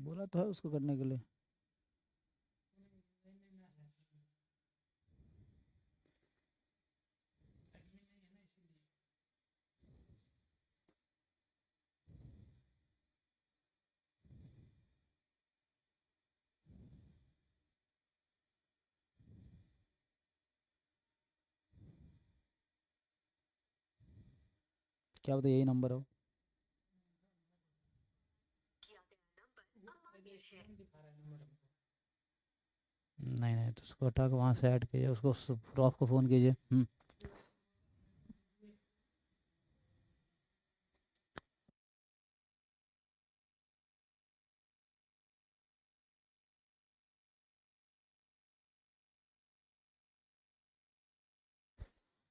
बोला तो है उसको करने के लिए। क्या बता, यही नंबर हो? नहीं नहीं, तो उसको हटा के वहाँ से ऐड कीजिए, उसको प्रॉफ को फ़ोन कीजिए।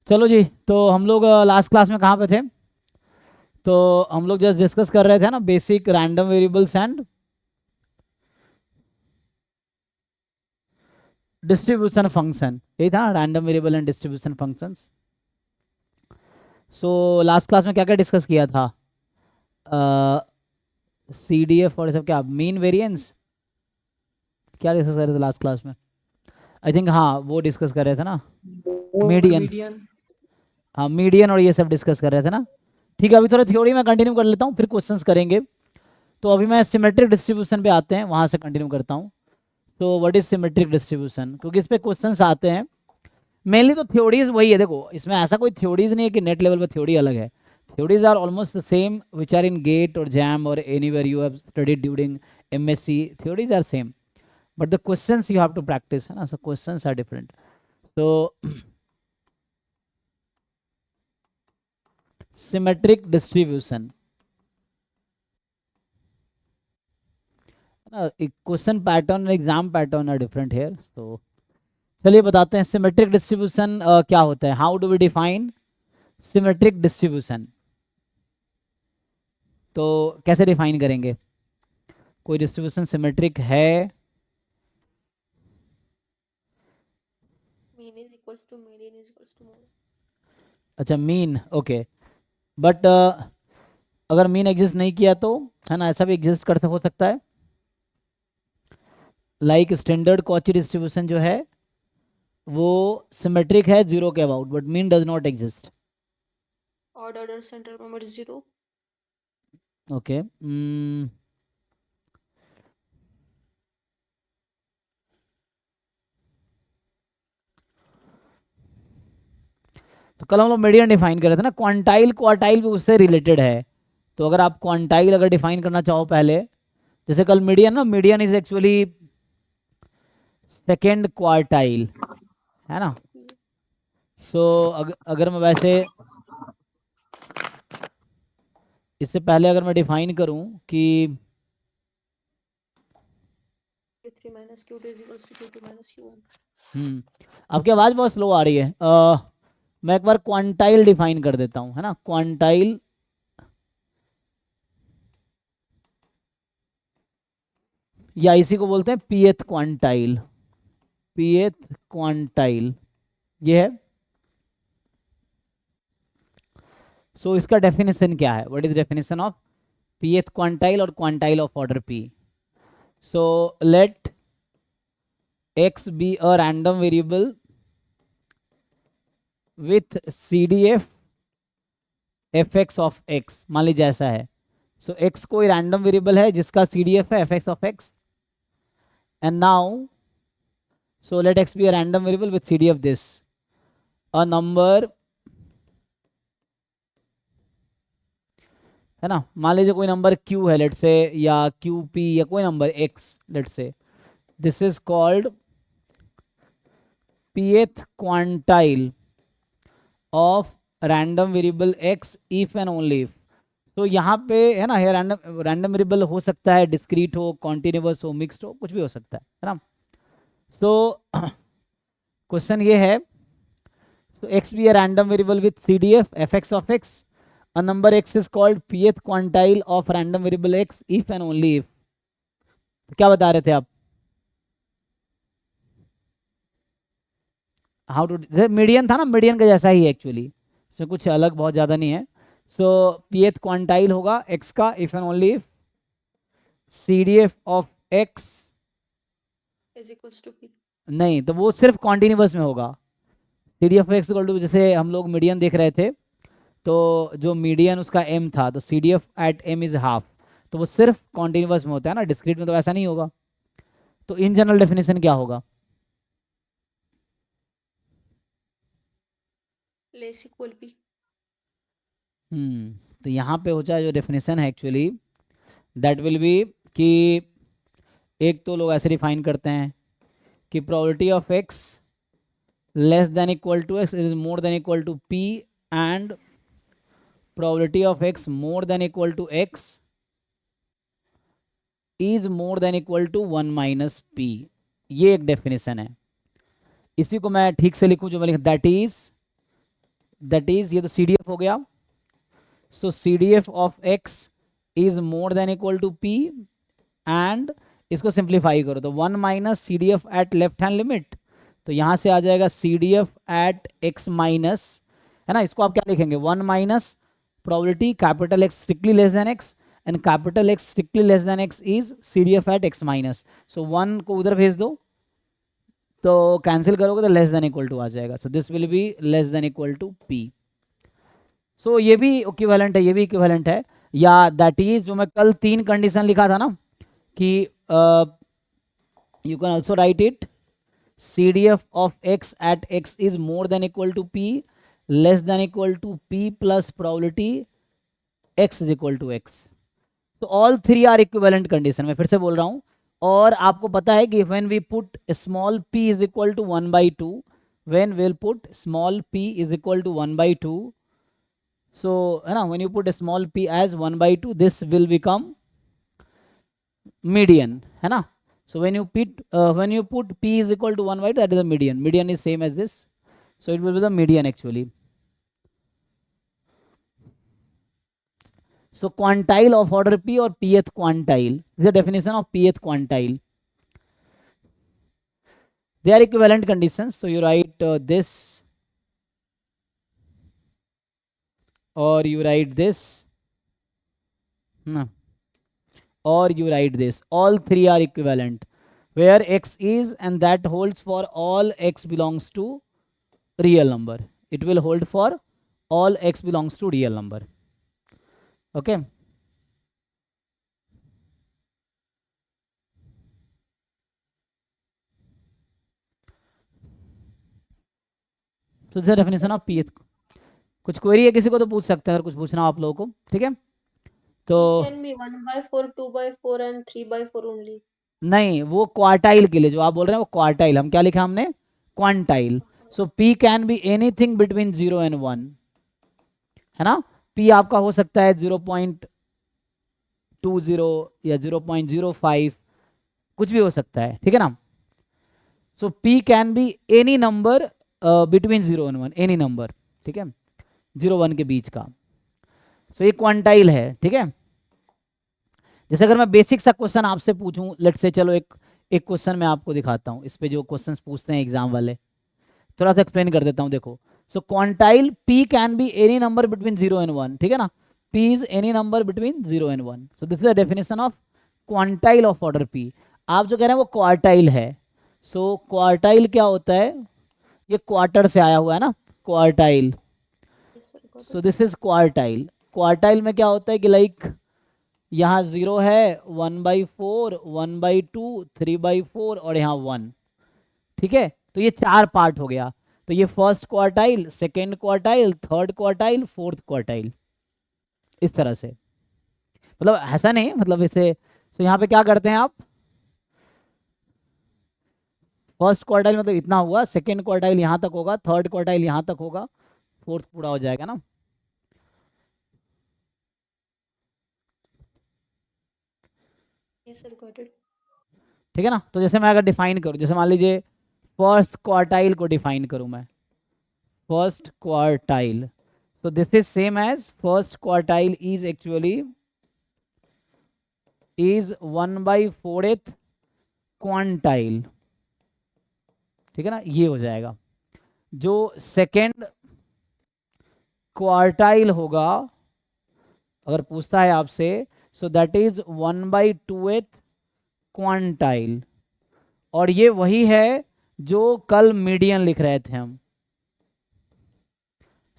चलो जी, तो हम लोग लास्ट क्लास में कहाँ पे थे? तो हम लोग जस्ट डिस्कस कर रहे थे ना basic random variables and distribution function, यही था ना, random variable and distribution functions. So last class में क्या क्या डिस्कस किया था? सी डी एफ और सब, क्या मीन वेरिएंस, क्या डिस्कस कर रहे थे लास्ट क्लास में? आई थिंक हाँ, वो डिस्कस कर रहे थे ना, मीडियन। मीडियन। हाँ, मीडियन और ये सब डिस्कस कर रहे थे ना। ठीक है, अभी थोड़ा थ्योरी में कंटिन्यू कर लेता हूँ, फिर क्वेश्चंस करेंगे। तो अभी मैं सिमेट्रिक डिस्ट्रीब्यूशन पे आते हैं, वहाँ से कंटिन्यू करता हूँ। तो व्हाट इज सिमेट्रिक डिस्ट्रीब्यूशन, क्योंकि इस पे क्वेश्चंस आते हैं। मेनली तो थ्योरीज वही है, देखो इसमें ऐसा कोई थ्योरीज नहीं है कि नेट लेवल पर थ्योरी अलग है। Theories are almost the same which are in GATE और जैम और anywhere you have studied during MSc, theories are same, but the questions you have to practice, है ना, सो क्वेश्चंस आर डिफरेंट। तो symmetric distribution, question pattern, exam pattern are different here. तो चलिए बताते हैं symmetric distribution क्या होता है। How do we define symmetric distribution? तो कैसे डिफाइन करेंगे? कोई डिस्ट्रीब्यूशन सिमेट्रिक है? Mean is equals to median is equals to mode. अच्छा, मीन, ओके। बट अगर मीन एग्जिस्ट नहीं किया तो, है ना, ऐसा भी एग्जिस्ट करते हो सकता है। लाइक स्टैंडर्ड कॉची डिस्ट्रीब्यूशन जो है वो सिमेट्रिक है जीरो के about, but mean does not exist. Odd order centre moment zero. Okay, तो कल हम लोग मीडियन डिफाइन कर रहे थे ना, क्वांटाइल क्वार्टाइल भी उससे रिलेटेड है। तो अगर आप क्वांटाइल अगर डिफाइन करना चाहो पहले, जैसे कल मीडियन ना, median is actually second quartile, है ना। सो अगर मैं वैसे इससे पहले अगर मैं डिफाइन करूं कि Q3 minus Q2 is equals to Q2 minus Q1. आपकी आवाज़ बहुत स्लो आ रही है। मैं एक बार क्वांटाइल डिफाइन कर देता हूं, है ना, क्वांटाइल, या इसी को बोलते हैं पीएथ क्वांटाइल, पीएथ क्वांटाइल ये है। सो इसका डेफिनेशन क्या है? What is definition of pth quantile और quantile of order p? So let x be a random variable with cdf fx of x, मान लीजिए ऐसा है। सो x कोई रैंडम वेरिएबल है जिसका cdf है fx of x, and now so let x be a random variable with cdf this, a number, है ना, मान लीजिए कोई नंबर q है लेट से, या qp, या कोई नंबर x लेट से। This is called pth quantile of random variable x if and only if. तो यहाँ पे है ना, रैंडम रैंडम वेरिएबल हो सकता है, डिस्क्रीट हो, कॉन्टिन्यूअस हो, मिक्स्ड हो, कुछ भी हो सकता है ना। सो क्वेश्चन ये है, so x be a random variable with cdf fx of x, a number x is called pth quantile of random variable x if and only if। क्या बता रहे थे आप? हाउ टू, मीडियन था ना, median का जैसा ही एक्चुअली, इसमें कुछ अलग बहुत ज़्यादा नहीं है। सो pth क्वांटाइल होगा x का if and only if CDF of x, is equals to P. नहीं तो वो सिर्फ कॉन्टिन्यूस में होगा। CDF of x equal to, जैसे हम लोग मीडियन देख रहे थे, तो जो मीडियन उसका m था, तो CDF at m is half, तो वो सिर्फ कॉन्टिन्यूस में होता है ना, डिस्क्रीट में तो ऐसा नहीं होगा। तो इन जनरल डेफिनेशन क्या होगा? Less equal P. तो यहाँ पे हो जाए जो डेफिनेशन है एक्चुअली, दैट विल बी कि एक तो लोग ऐसे डिफाइन करते हैं कि probability of x less than equal to x is more than equal to p, and probability of x more than equal to x is more than equal to 1 minus p। ये एक definition है। इसी को मैं ठीक से लिखूं जो मैं लिख, दैट इज ये तो CDF हो गया। So CDF of x is more than equal to p, and इसको सिंप्लीफाई करो तो 1 minus CDF at left hand limit, तो यहाँ से आ जाएगा CDF एट x माइनस, है ना, इसको आप क्या लिखेंगे, 1 minus probability capital X strictly less than x and capital X strictly less than x is CDF at x minus. So 1 को उधर भेज दो तो कैंसिल करोगे तो लेस देन इक्वल टू आ जाएगा। So this will be less than equal to p। So ये भी इक्विवेलेंट है, ये भी इक्विवेलेंट है। या दैट इज जो मैं कल 3 कंडीशन लिखा था ना कि you can also write it CDF of x at x is more than equal to p, less than equal to p plus probability x is equal to x। तो all 3 are equivalent condition. मैं फिर से बोल रहा हूँ, और आपको पता है कि when we put small p is equal to 1/2, when will put small p is equal to 1/2, so है ना, when you put a small p as 1/2, this will become median, है ना। So when you put p is equal to 1/2, that is the median. Median is same as this, so it will be the median actually. So quantile of order p or pth quantile, this is the definition of pth quantile. They are equivalent conditions, so you write this, or you write this, or you write this. All 3 are equivalent where x is, and that holds for all x belongs to real number. It will hold for all x belongs to real number. Okay. So this is the definition of pth. कुछ query है किसी को तो पूछ सकते हैं, अगर कुछ पूछना हो आप लोगों को, ठीक है। तो P can be 1/4, 2/4 and 3/4 only. नहीं, वो क्वार्टाइल के लिए जो आप बोल रहे हैं वो क्वार्टाइल, हम क्या लिखा हमने, quantile. So p can be anything between 0 and 1, है ना। p आपका हो सकता है 0.20 या 0.05, कुछ भी हो सकता है, ठीक है ना। सो p can be any number between 0 and 1, any number, ठीक है, 0-1 के बीच का। सो ये क्वांटाइल है, ठीक है। जैसे अगर मैं बेसिक सा क्वेश्चन आपसे पूछूं, लेट्स से, चलो एक क्वेश्चन मैं आपको दिखाता हूं, इस पे जो क्वेश्चंस पूछते हैं एग्जाम वाले, थोड़ा सा एक्सप्लेन कर देता हूं। देखो, so quantile p can be any number between 0 and 1, ठीक है ना। p is any number between 0 and 1। So this is the definition of quantile of order p। आप जो कह रहे हैं वो क्वार्टाइल है। सो क्वार्टाइल क्या होता है, ये क्वार्टर से आया हुआ है ना, quartile. Yes, sir, got it. So this is quartile. Quartile में क्या होता है कि लाइक यहाँ 0 है, 1/4, 1/2, 3/4 और यहाँ 1, ठीक है। तो ये 4 पार्ट हो गया। तो ये first quartile, second quartile, third quartile, fourth quartile, इस तरह से। मतलब ऐसा नहीं, मतलब इसे, तो यहाँ पे क्या करते हैं आप, फर्स्ट क्वार्टाइल मतलब इतना हुआ, सेकेंड क्वार्टाइल यहाँ तक होगा, थर्ड क्वार्टाइल यहाँ तक होगा, फोर्थ पूरा हो जाएगा ना। Yes, sir, got it. ठीक है ना। तो जैसे मैं अगर डिफाइन करूँ, जैसे मान लीजिए फर्स्ट क्वार्टाइल को डिफाइन करूँ मैं, first quartile, so this is same as first quartile is actually is 1/4th quantile, ठीक है ना, ये हो जाएगा। जो सेकेंड क्वार्टाइल होगा, अगर पूछता है आपसे, so that is 1/2th quantile. और ये वही है जो कल मीडियन लिख रहे थे हम।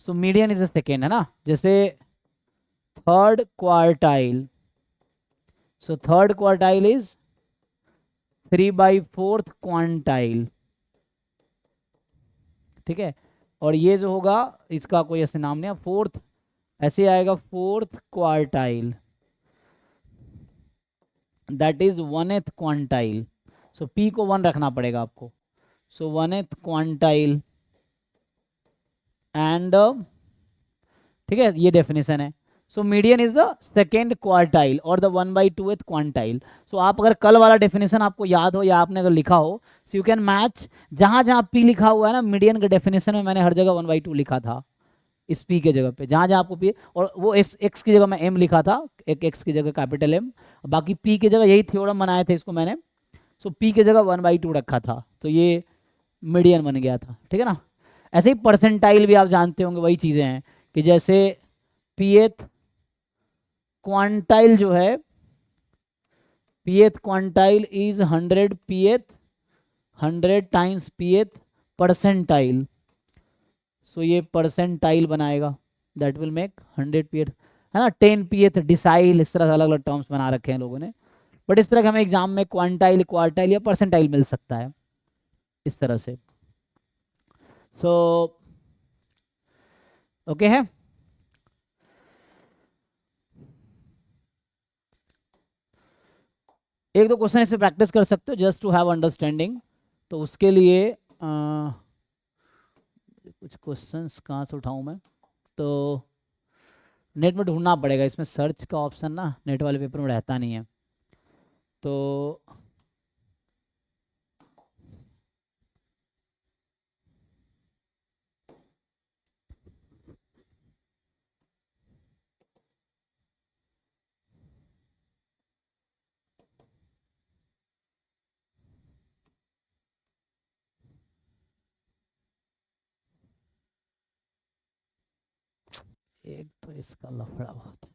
So median is the second, है ना, जैसे third quartile. So third quartile is 3/4th quantile, ठीक है। और ये जो होगा इसका कोई ऐसे नाम नहीं है, फोर्थ ऐसे आएगा, fourth quartile, that is 1th quantile. So P को 1 रखना पड़ेगा आपको। सो 1th क्वांटाइल एंड, ठीक है, ये डेफिनेशन है। So median is the second quartile और द 1/2th क्वांटाइल। सो आप अगर कल वाला डेफिनेशन आपको याद हो या आपने अगर लिखा हो, सो यू कैन मैच, जहां जहां पी लिखा हुआ है ना मीडियन के डेफिनेशन में, मैंने हर जगह 1/2 लिखा था इस पी के जगह पे, जहां जहां आपको पी, और वो एक्स की जगह मैं एम लिखा था, एक एक्स की जगह कैपिटल एम, बाकी पी की जगह यही थ्योरम बनाए थे इसको मैंने। सो पी की जगह 1/2 रखा था, तो ये मीडियन बन गया था, ठीक है ना। ऐसे ही परसेंटाइल भी आप जानते होंगे, वही चीज़ें हैं कि जैसे पीएथ क्वांटाइल जो है, pth quantile is 100 pth, 100 times pth percentile. So ये परसेंटाइल बनाएगा, दैट विल मेक 100 पीएथ, है ना। 10 पीएथ डिसाइल, इस तरह से अलग अलग टर्म्स बना रखे हैं लोगों ने, बट इस तरह के हमें एग्जाम में क्वांटाइल, क्वार्टाइल या परसेंटाइल मिल सकता है इस तरह से। सो ओके है। एक दो क्वेश्चन इसे प्रैक्टिस कर सकते हो जस्ट टू हैव अंडरस्टैंडिंग। तो उसके लिए कुछ क्वेश्चंस कहाँ से उठाऊं मैं, तो नेट में ढूंढना पड़ेगा, इसमें सर्च का ऑप्शन ना नेट वाले पेपर में रहता नहीं है। तो एक तो इसका लफड़ा बहुत है।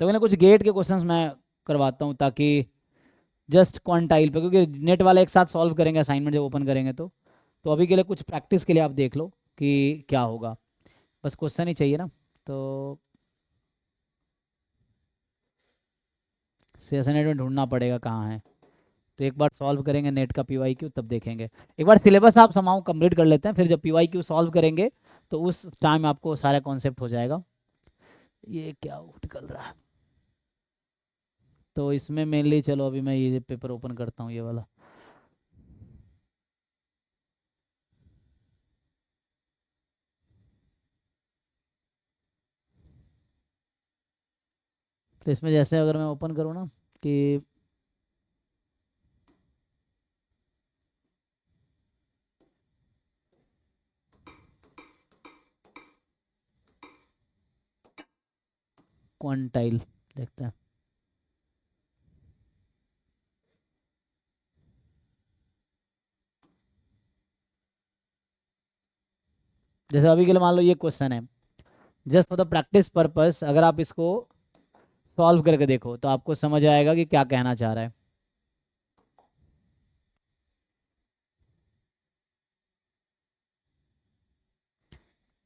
तो मैंने कुछ गेट के क्वेश्चंस मैं करवाता हूँ, ताकि जस्ट क्वांटाइल पे, क्योंकि नेट वाले एक साथ सॉल्व करेंगे असाइनमेंट जब ओपन करेंगे तो अभी के लिए कुछ प्रैक्टिस के लिए आप देख लो कि क्या होगा, बस क्वेश्चन ही चाहिए ना। तो सेशन नेट में ढूंढना पड़ेगा कहाँ है, तो एक बार सॉल्व करेंगे नेट का पीवाई क्यू, तब देखेंगे। एक बार सिलेबस आप समाओ कंप्लीट कर लेते हैं, फिर जब पीवाई क्यू सॉल्व करेंगे तो उस टाइम आपको सारा कॉन्सेप्ट हो जाएगा। ये क्या निकल रहा है, तो इसमें मेनली, चलो अभी मैं ये पेपर ओपन करता हूँ, ये वाला। तो इसमें जैसे अगर मैं ओपन करूँ ना कि क्वांटाइल देखते हैं, जैसे अभी के लिए मान लो ये क्वेश्चन है, just for the practice purpose अगर आप इसको सॉल्व करके देखो तो आपको समझ आएगा कि क्या कहना चाह रहा है।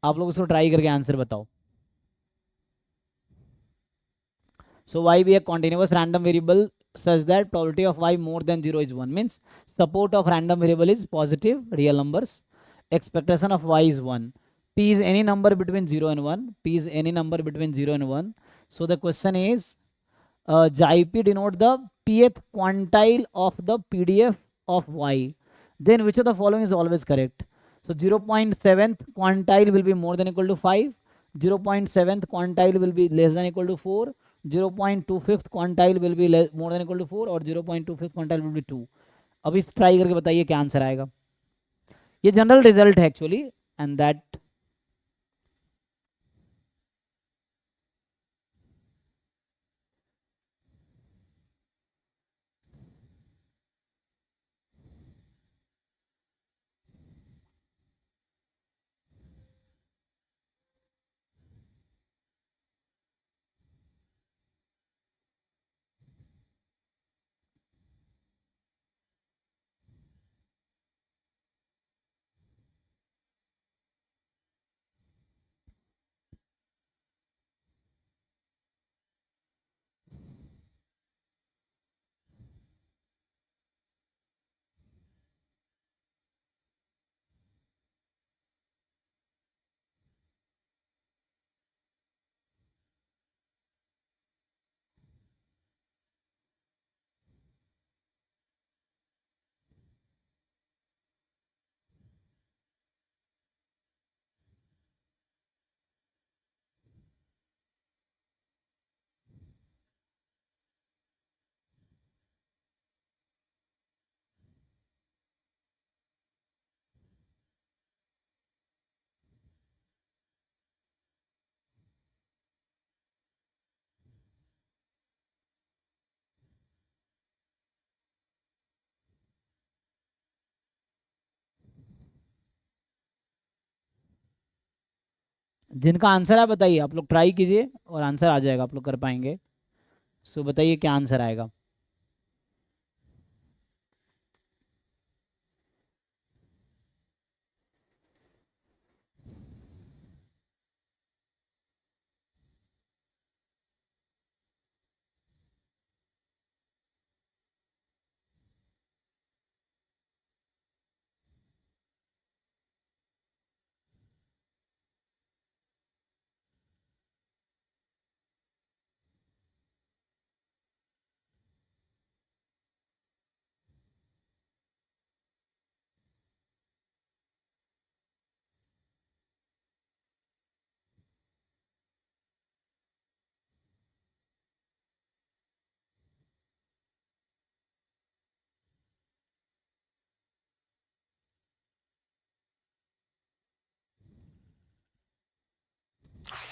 आप लोग उसको ट्राई करके आंसर बताओ। So y be a continuous random variable such that probability of y more than 0 is 1, means support of random variable is positive real numbers, expectation of y is 1, p is any number between 0 and 1, p is any number between 0 and 1. So the question is, xip denote the pth quantile of the pdf of y, then which of the following is always correct? So 0.7th quantile will be more than equal to 5, 0.7th quantile will be less than equal to 4, 0.25th quantile will be more than equal to 4 और 0.25th quantile will B 2। अब इस try करके बताइए क्या answer आएगा। ये general result है actually, and that जिनका आंसर है बताइए, आप लोग ट्राई कीजिए और आंसर आ जाएगा, आप लोग कर पाएंगे। सो बताइए क्या आंसर आएगा।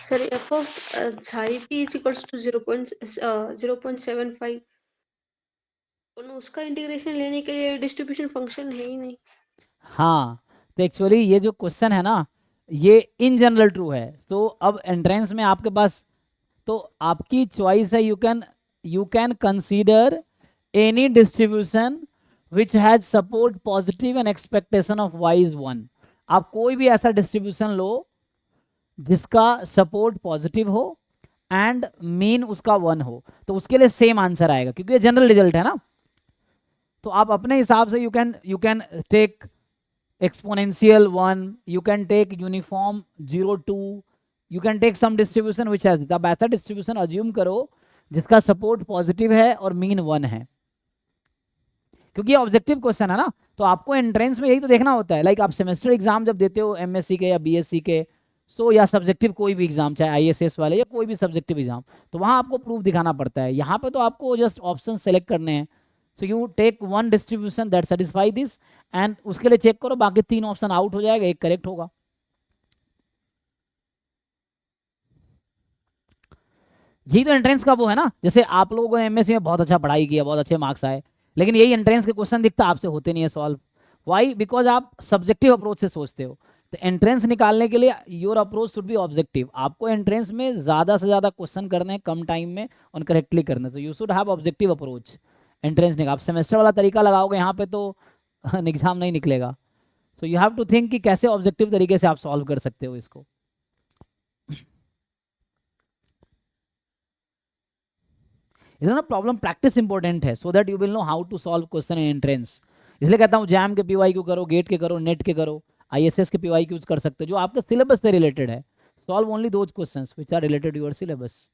Sir, f of psi p is equals to 0.75 और उसका इंटीग्रेशन लेने के लिए डिस्ट्रीब्यूशन फंक्शन है ही नहीं। हाँ, तो एक्चुअली ये जो क्वेश्चन है ना, ये इन जनरल ट्रू है। तो अब एंट्रेंस में आपके पास, तो आपकी चॉइस है, you can consider any distribution which has support positive and expectation of y is 1। आप कोई भी ऐसा डिस्ट्रीब्यूशन लो जिसका सपोर्ट पॉजिटिव हो एंड मीन उसका 1 हो, तो उसके लिए सेम आंसर आएगा, क्योंकि ये जनरल रिजल्ट है ना। तो आप अपने हिसाब से you can take exponential 1, you can take uniform 0 2, you can take some distribution which has, अब ऐसा डिस्ट्रीब्यूशन अज्यूम करो जिसका सपोर्ट पॉजिटिव है और मीन 1 है, क्योंकि ये ऑब्जेक्टिव क्वेश्चन है ना। तो आपको एंट्रेंस में यही तो देखना होता है, लाइक आप सेमेस्टर एग्जाम जब देते हो एमएससी के या बीएससी के, सो या सब्जेक्टिव कोई भी एग्जाम, चाहे आईएसएस वाले या कोई भी सब्जेक्टिव एग्जाम, तो वहाँ आपको प्रूफ दिखाना पड़ता है। यहाँ पे तो आपको जस्ट ऑप्शन सेलेक्ट करने हैं। So you take one distribution that satisfy this, एंड उसके लिए चेक करो, बाकी 3 ऑप्शन आउट हो जाएगा, एक करेक्ट होगा। यही तो एंट्रेंस का वो है ना। जैसे आप लोगों ने एमएससी में बहुत अच्छा पढ़ाई किया, बहुत अच्छे मार्क्स आए, लेकिन यही एंट्रेंस के क्वेश्चन दिखता आपसे होते नहीं है सॉल्व। वाई? बिकॉज आप सब्जेक्टिव अप्रोच से सोचते हो। तो एंट्रेंस निकालने के लिए your approach should be objective. आपको एंट्रेंस में ज़्यादा से ज़्यादा क्वेश्चन करने हैं कम टाइम में और करेक्टली करने, तो you should have objective approach. Entrance निकाल, आप सेमेस्टर वाला तरीका लगाओगे यहाँ पे तो एग्जाम नहीं निकलेगा। So you have to think कि कैसे ऑब्जेक्टिव तरीके से आप सॉल्व कर सकते हो इसको। इसलिए ना प्रॉब्लम प्रैक्टिस इंपॉर्टेंट है, so that you will know how to solve question in entrance. इसलिए कहता हूँ जैम के पीवाईक्यू करो, गेट के करो, नेट के करो, आईएसएस के पीवाईक्यूज कर सकते हो जो आपके सिलेबस से रिलेटेड है। Solve only those questions which are related your syllabus.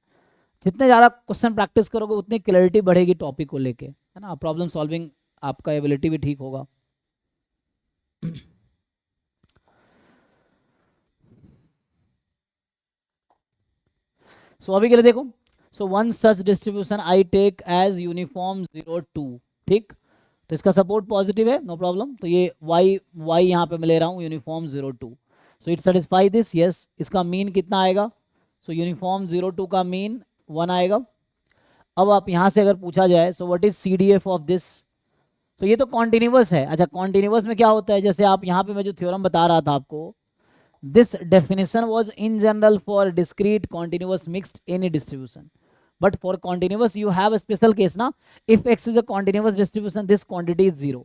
जितने ज़्यादा क्वेश्चन प्रैक्टिस करोगे उतनी क्लैरिटी बढ़ेगी टॉपिक को लेके, है ना। प्रॉब्लम सॉल्विंग आपका एबिलिटी भी ठीक होगा। सो अभी के लिए देखो, so one such distribution I take as uniform 0 2, ठीक। तो इसका सपोर्ट पॉजिटिव है, नो प्रॉब्लम। तो ये y यहाँ पे मैं ले रहा हूँ uniform 0 2, so it satisfy this, yes. इसका मीन कितना आएगा? सो यूनिफॉर्म 0 2 का मीन 1 आएगा। अब आप यहाँ से अगर पूछा जाए, so what is CDF of this, तो ये तो कॉन्टिन्यूअस है। अच्छा, कॉन्टिन्यूअस में क्या होता है, जैसे आप यहाँ पे मैं जो थ्योरम बता रहा था आपको, this definition was in general for discrete continuous mixed any distribution, but for continuous you have a special case ना। if x is a continuous distribution this quantity is 0,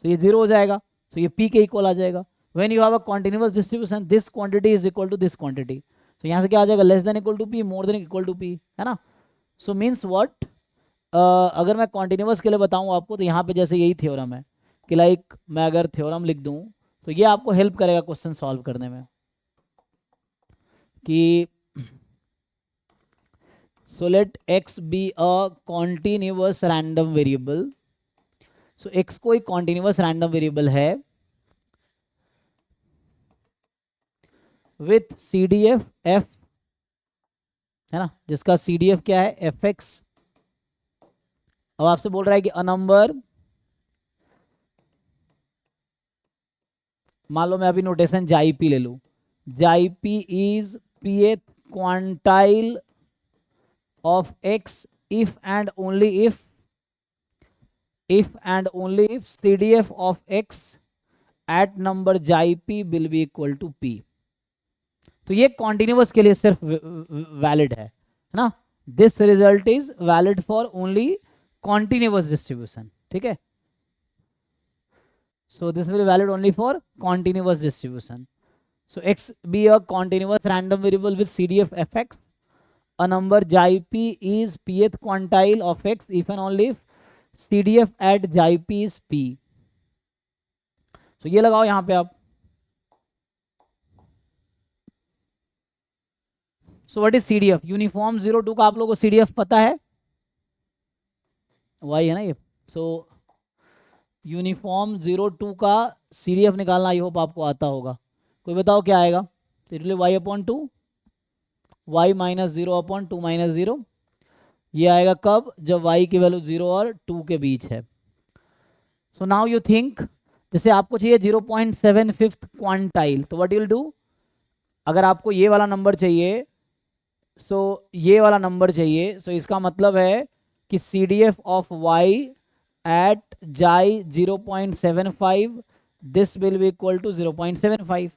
so ये 0 हो जाएगा, so ये p के equal आ जाएगा। when you have a continuous distribution this quantity is equal to this quantity, so यहाँ से क्या आ जाएगा, less than equal to p, more than equal to p, है ना। so means what, अगर मैं continuous के लिए बताऊँ आपको, तो यहाँ पे जैसे यही थ्योरम है कि लाइक मैं अगर थ्योरम लिख दूँ तो ये आपको हेल्प करेगा क्वेश्चन सॉल्व करने में कि so let x be a continuous random variable, so x कोई continuous random variable है with CDF f, है ना, जिसका CDF क्या है, fx। अब आपसे बोल रहा है कि अ नंबर, मान लो मैं अभी नोटेशन जाई पी ले लूँ, जाई P is pth quantile of x if and only if CDF of x at number xi p will be equal to p। तो तो ये कॉन्टिन्यूअस के लिए सिर्फ वैलिड है ना. This result is valid for only continuous distribution. ठीक है. So this will be valid only for continuous distribution. So x be a continuous random variable with CDF fx. A number xi p is pth quantile of x if and only if CDF at xi p is p. So ये लगाओ यहाँ पे आप. So what is CDF? Uniform 02 का आप लोगों को CDF पता है? वही है ना ये. So यूनिफॉर्म 02 का CDF निकालना आई होप आपको आता होगा. कोई बताओ क्या आएगा? It will y upon 2 y minus 0 upon 2 minus 0. ये आएगा कब? जब y की वैल्यू 0 और 2 के बीच है. सो नाउ यू थिंक, जैसे आपको चाहिए 0.75 क्वांटाइल, तो व्हाट यू विल डू? अगर आपको ये वाला नंबर चाहिए, ये वाला नंबर चाहिए, इसका मतलब है कि CDF of y at xi 0.75, this will be equal to 0.75.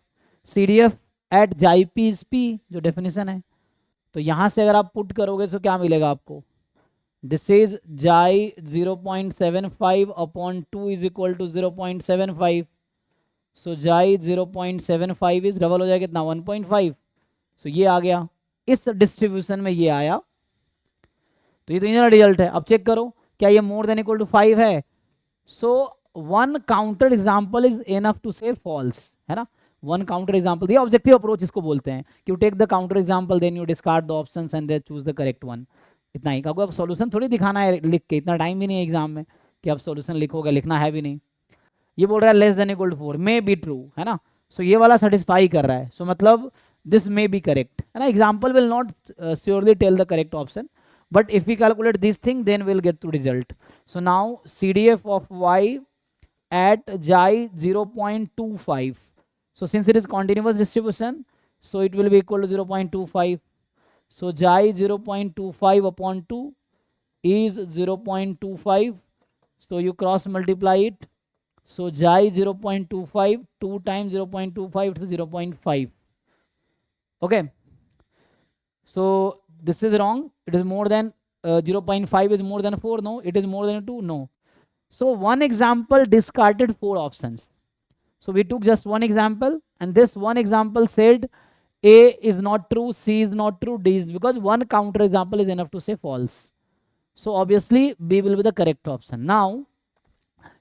CDF at xi p is p, जो डेफिनेशन है. तो यहां से अगर आप पुट करोगे तो क्या मिलेगा आपको? This is xi 0.75 upon 2 is equal to 0.75. So xi 0.75 is double हो जाएगा कितना? 1.5. सो ये आ गया. इस डिस्ट्रीब्यूशन में ये आया. तो ये तो इनर रिजल्ट है. अब चेक करो क्या ये मोर देन इक्वल टू 5 है. So one counter example is enough to say false, है ना. वन काउंटर एग्जाम्पल, ये ऑब्जेक्टिव अप्रोच इसको बोलते हैं. You take the counter example, then you discard the options and then choose the correct one. इतना ही. आपको अब सॉल्यूशन थोड़ी दिखाना है लिख के, इतना टाइम भी नहीं है एग्जाम में कि आप सॉल्यूशन लिखोगे, लिखना है भी नहीं. ये बोल रहा है less than equal to 4 may be true, है ना. सो ये वाला सेटिस्फाई कर रहा है. सो मतलब दिस मे बी करेक्ट, है ना. Example will not surely tell the correct option, but if we calculate this thing then we'll get to result. So now CDF of y at xi 0.25. So since it is continuous distribution, so it will be equal to 0.25. So xi 0.25 upon 2 is 0.25. So you cross multiply it. So xi 0.25, 2 times 0.25, it's 0.5. Okay. So this is wrong. It is more than 0.5 is more than 4. No, it is more than 2. No. So one example discarded 4 options. So we took just one example, and this one example said A is not true, C is not true, D is, because one counter example is enough to say false. So obviously B will be the correct option. Now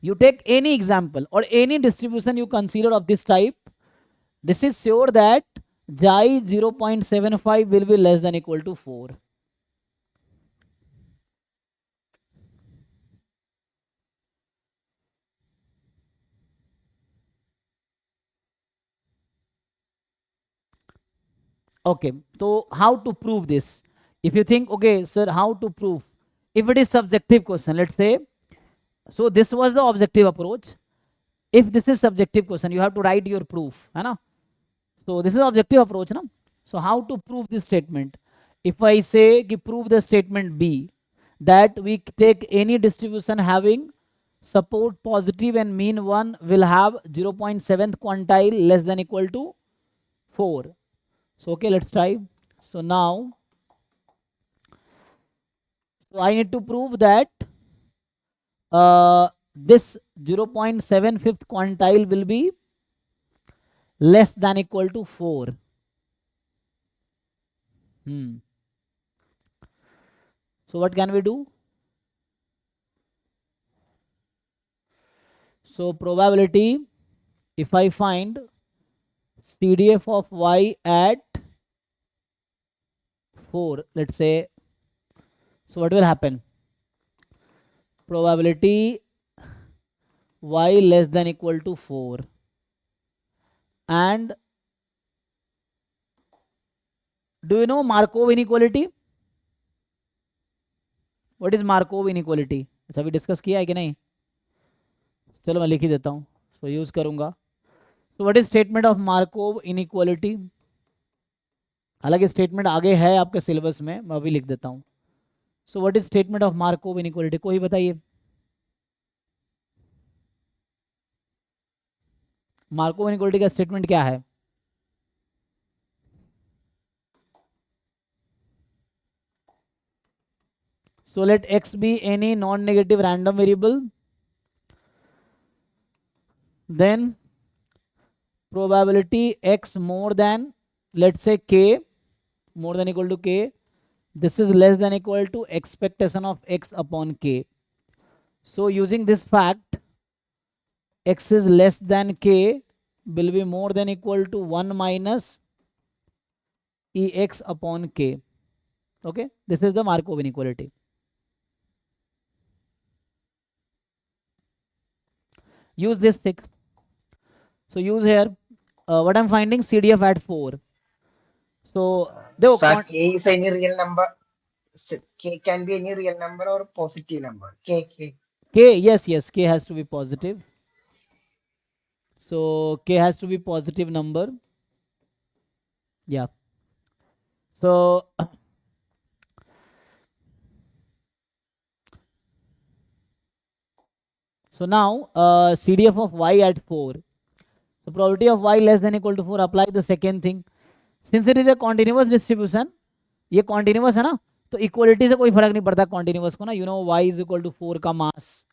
you take any example or any distribution you consider of this type. This is sure that xi 0.75 will be less than equal to 4. Okay, so how to prove this? If you think, okay, sir, how to prove? If it is subjective question, let's say, so this was the objective approach. If this is subjective question, you have to write your proof, है ना? So this is objective approach, ना? So how to prove this statement? If I say कि prove the statement B, that we take any distribution having support positive and mean 1 will have 0.7th quantile less than equal to 4. So okay, let's try. So now, so I need to prove that this 0.75th quantile will be less than equal to 4. So what can we do? So probability, if I find CDF of y at 4, let's say, so what will happen? Probability y less than equal to 4, and do you know Markov inequality? What is Markov inequality? अच्छा अभी discuss किया है कि नहीं? चलो मैं लिख ही देता हूँ, तो यूज करूंगा. So what is statement of Markov inequality? हालांकि स्टेटमेंट आगे है आपके सिलेबस में, मैं अभी लिख देता हूँ. So what is statement of Markov inequality? कोई बताइए. मार्कोव इनइक्वालिटी का स्टेटमेंट क्या है? So let x be any non-negative random variable, then probability x more than, let's say k, more than equal to k, this is less than equal to expectation of x upon k. So using this fact, x is less than k will be more than equal to 1 minus ex upon k. Okay, this is the Markov inequality. Use this thick. So use here what I'm finding, CDF at 4. So देखो Sir, k is any real number. K can be any real number or positive number. K. yes, k has to be positive. So k has to be positive number. Yeah. So so now CDF of y at 4. So probability of y less than equal to 4. Apply the second thing. Since it is a continuous distribution, ये continuous है ना, तो equality से कोई फर्क नहीं पड़ता continuous को ना. You know y is equal to 4 का मास.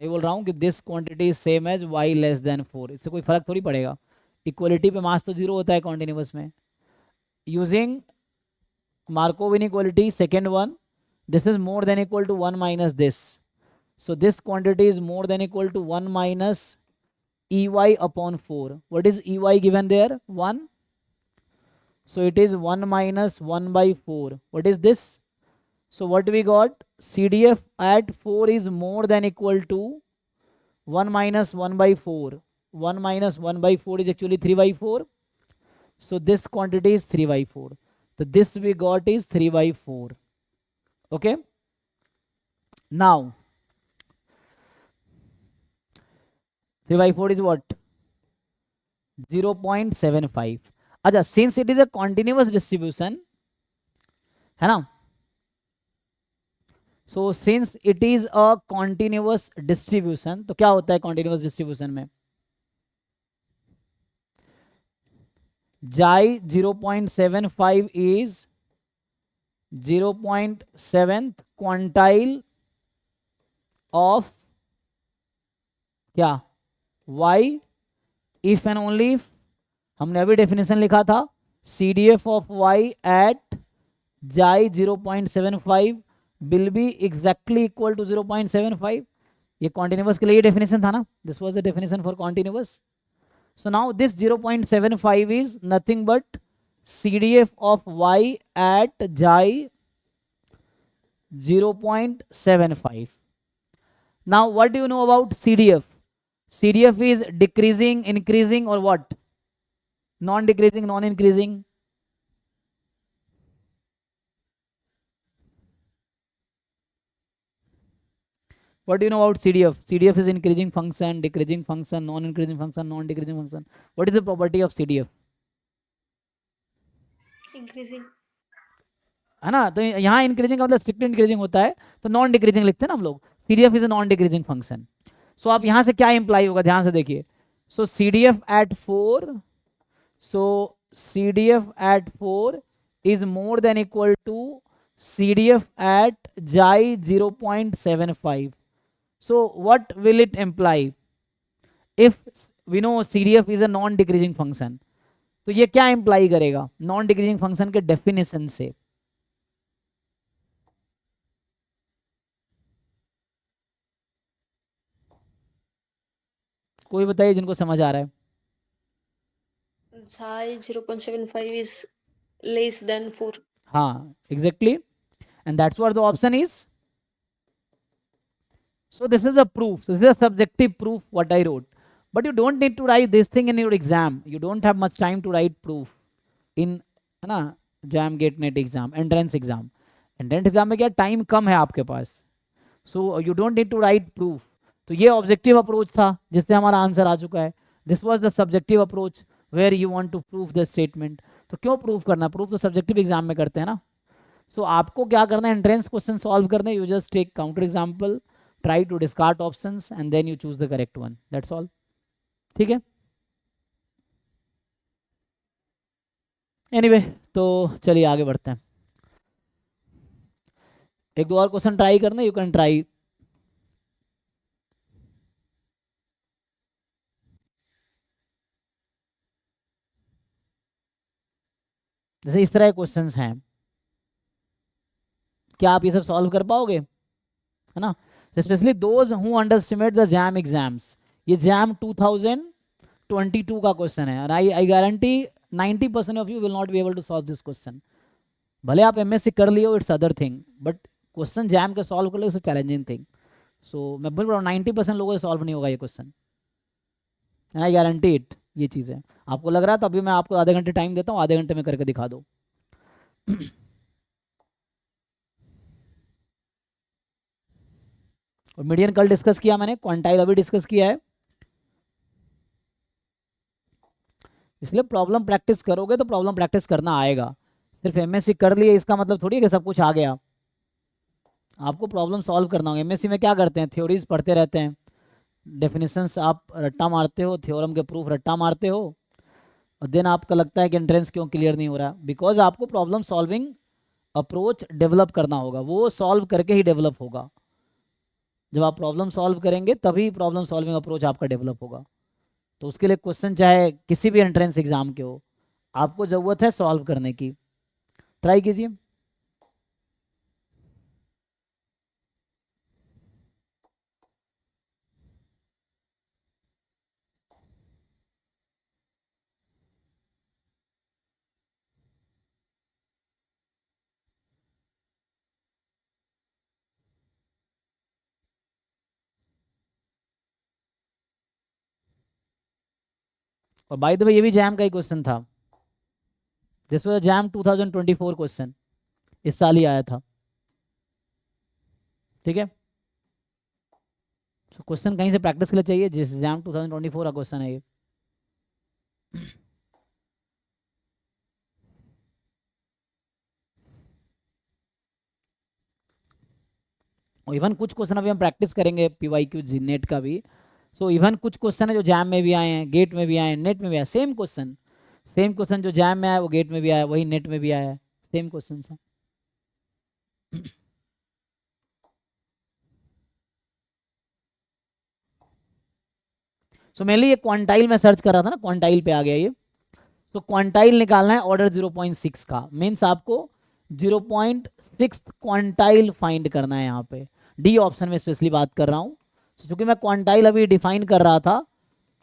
मैं बोल रहा हूँ कि this quantity is same as y less than 4. इससे कोई फर्क थोड़ी पड़ेगा. इक्वलिटी पे मास तो 0 होता है continuous में. Using Markov inequality, second one, this is more than equal to 1 minus this. So this quantity is more than equal to 1 minus ey upon 4. What is ey given there? 1. So it is 1 minus 1 by 4. What is this? So what we got? CDF at 4 is more than equal to 1 minus 1 by 4. 1 minus 1 by 4 is actually 3 by 4. So this quantity is 3 by 4. So this we got is 3 by 4. Okay. Now 3 by 4 is what? 0.75. अच्छा, since it is a continuous distribution, है ना? So since it is a continuous distribution, तो क्या होता है continuous distribution में? Xi 0.75 is 0.7th quantile of क्या? Y if and only if, हमने अभी डेफिनेशन लिखा था, CDF of y at xi 0.75 will be exactly equal to 0.75. ये continuous के लिए डेफिनेशन था ना. This was the definition for continuous. So now this 0.75 is nothing but CDF of y at xi 0.75. Now what do you know about CDF? CDF is decreasing, increasing, or what? Non-decreasing, non-increasing. What do you know about CDF? CDF is increasing function, decreasing function, non-increasing function, non-decreasing function. What is the property of CDF? Increasing. है ना. तो यहाँ increasing का मतलब strict increasing होता है, तो non decreasing लिखते हैं ना हम लोग. CDF is a non decreasing function. So आप यहाँ से क्या इंप्लाई होगा, ध्यान से देखिए. सो CDF at 4, so CDF at 4 is more than equal to CDF at xi 0.75. So what will it imply? If we know CDF is a non-decreasing function, तो ये क्या इंप्लाई करेगा नॉन डिक्रीजिंग फंक्शन के definition से? कोई बताइए जिनको समझ आ रहा है. Xi 0.75 is less than 4. हाँ, exactly. And that's what the option is. So this is a proof. So this is a subjective proof what I wrote. But you don't need to write this thing in your exam. You don't have much time to write proof in ना JAM GATE NET exam, entrance exam. Entrance exam में क्या time कम है आपके पास. So you don't need to write proof. तो ये objective approach था जिससे हमारा आंसर आ चुका है. This was the subjective approach where you want to prove the statement. तो क्यों प्रूफ करना? प्रूफ तो सब्जेक्टिव एग्जाम में करते हैं ना. सो आपको क्या करना है, एंट्रेंस क्वेश्चन सॉल्व करना है. You just take counter example, try to discard options and then you choose the correct one. That's all. ठीक है. एनीवे तो चलिए आगे बढ़ते हैं. एक दो और क्वेश्चन ट्राई करना, यू कैन ट्राई। जैसे इस तरह के क्वेश्चंस हैं, क्या आप ये सब सॉल्व कर पाओगे, है ना? Specially those who underestimate the JAM exams, ये जैम 2022 का क्वेश्चन है, और I guarantee 90% of you will not be able to solve this question. भले आप एमएससी कर लिए हो, it's other thing, but question JAM के सॉल्व कर लो, इट्स चैलेंजिंग थिंग। सो मैं बोल रहा हूँ 90% लोगों से सॉल्व नहीं होगा ये question, and I guarantee it. ये चीज़ है, आपको लग रहा है तो अभी मैं आपको आधे घंटे टाइम देता हूँ, आधे घंटे में करके दिखा दो। और मीडियन कल डिस्कस किया मैंने, क्वांटाइल अभी डिस्कस किया है। इसलिए प्रॉब्लम प्रैक्टिस करोगे तो प्रॉब्लम प्रैक्टिस करना आएगा। सिर्फ एमएससी कर लिए इसका मतलब थोड़ी है कि सब कुछ आ गया, आपको प्रॉब्लम सॉल्व करना होगा। एमएससी में क्या करते हैं, थ्योरीज पढ़ते रहते हैं, डेफिनेशंस आप रट्टा मारते हो, थ्योरम के प्रूफ रट्टा मारते हो, और देन आपका लगता है कि एंट्रेंस क्यों क्लियर नहीं हो रहा, बिकॉज आपको प्रॉब्लम सॉल्विंग अप्रोच डेवलप करना होगा, वो सॉल्व करके ही डेवलप होगा। जब आप प्रॉब्लम सॉल्व करेंगे तभी प्रॉब्लम सॉल्विंग अप्रोच आपका डेवलप होगा। तो उसके लिए क्वेश्चन चाहे किसी भी एंट्रेंस एग्जाम के हो, आपको ज़रूरत है सॉल्व करने की, ट्राई कीजिए। और बाय द वे ये भी जैम का ही क्वेश्चन था, दिस वाज जैम 2024 क्वेश्चन, इस साल ही आया था, ठीक है? तो क्वेश्चन कहीं से प्रैक्टिस के लिए चाहिए, जिस जैम 2024 का क्वेश्चन है ये। और इवन कुछ क्वेश्चन अभी हम प्रैक्टिस करेंगे पीवाईक्यू जी नेट का भी। सो इवन कुछ क्वेश्चन है जो जैम में भी आए हैं, गेट में भी आए हैं, नेट में भी आए, सेम क्वेश्चन जो जैम में आया वो गेट में भी आया, वही नेट में भी आया है, सेम क्वेश्चन है। सो मेनली ये क्वांटाइल में सर्च कर रहा था ना, क्वांटाइल पे आ गया ये। सो क्वांटाइल निकालना है ऑर्डर 0.6 का, मीन्स आपको 0.6 क्वांटाइल फाइंड करना है यहाँ पे, डी ऑप्शन में स्पेशली बात कर रहा हूँ। क्योंकि मैं क्वांटाइल अभी डिफाइन कर रहा था,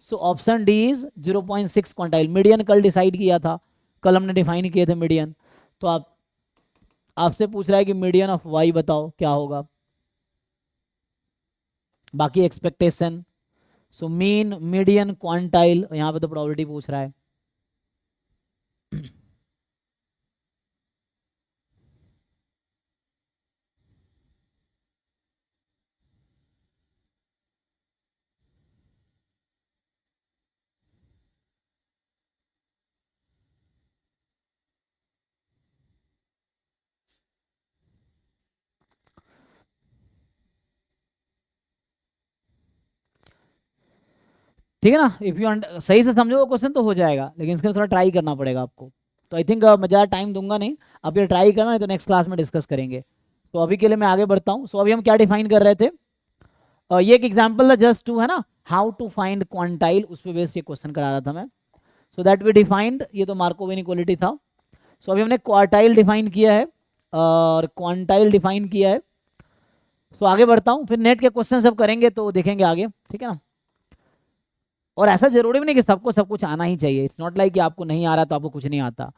so option D is 0.6 quantile. Median कल डिसाइड किया था, कल हमने डिफाइन किए थे मीडियन। तो आपसे पूछ रहा है कि मीडियन ऑफ वाई बताओ क्या होगा, बाकी एक्सपेक्टेशन। सो मीन, मीडियन, क्वांटाइल, यहाँ पे तो प्रोबेबिलिटी पूछ रहा है। ठीक है ना? इफ यू सही से समझो क्वेश्चन तो हो जाएगा, लेकिन इसके लिए थोड़ा ट्राई करना पड़ेगा आपको। तो आई थिंक मैं ज़्यादा टाइम दूंगा नहीं, आप ये ट्राई करना, नहीं तो नेक्स्ट क्लास में डिस्कस करेंगे। तो अभी के लिए मैं आगे बढ़ता हूँ। सो अभी हम क्या डिफाइन कर रहे थे, ये एक एग्जाम्पल है जस्ट टू, है ना, हाउ टू फाइंड क्वांटाइल, उस पर बेस्ड ये क्वेश्चन करा रहा था मैं। सो दैट वी डिफाइंड, ये तो मार्कोव इनइक्वालिटी था। सो अभी हमने क्वार्टाइल डिफाइन किया है और क्वांटाइल डिफाइन किया है। सो आगे बढ़ता हूँ, फिर नेट के क्वेश्चन सब करेंगे तो देखेंगे आगे, ठीक है ना? और ऐसा जरूरी भी नहीं कि सबको सब कुछ आना ही चाहिए, इट्स नॉट लाइक कि आपको नहीं आ रहा तो आपको कुछ नहीं आता।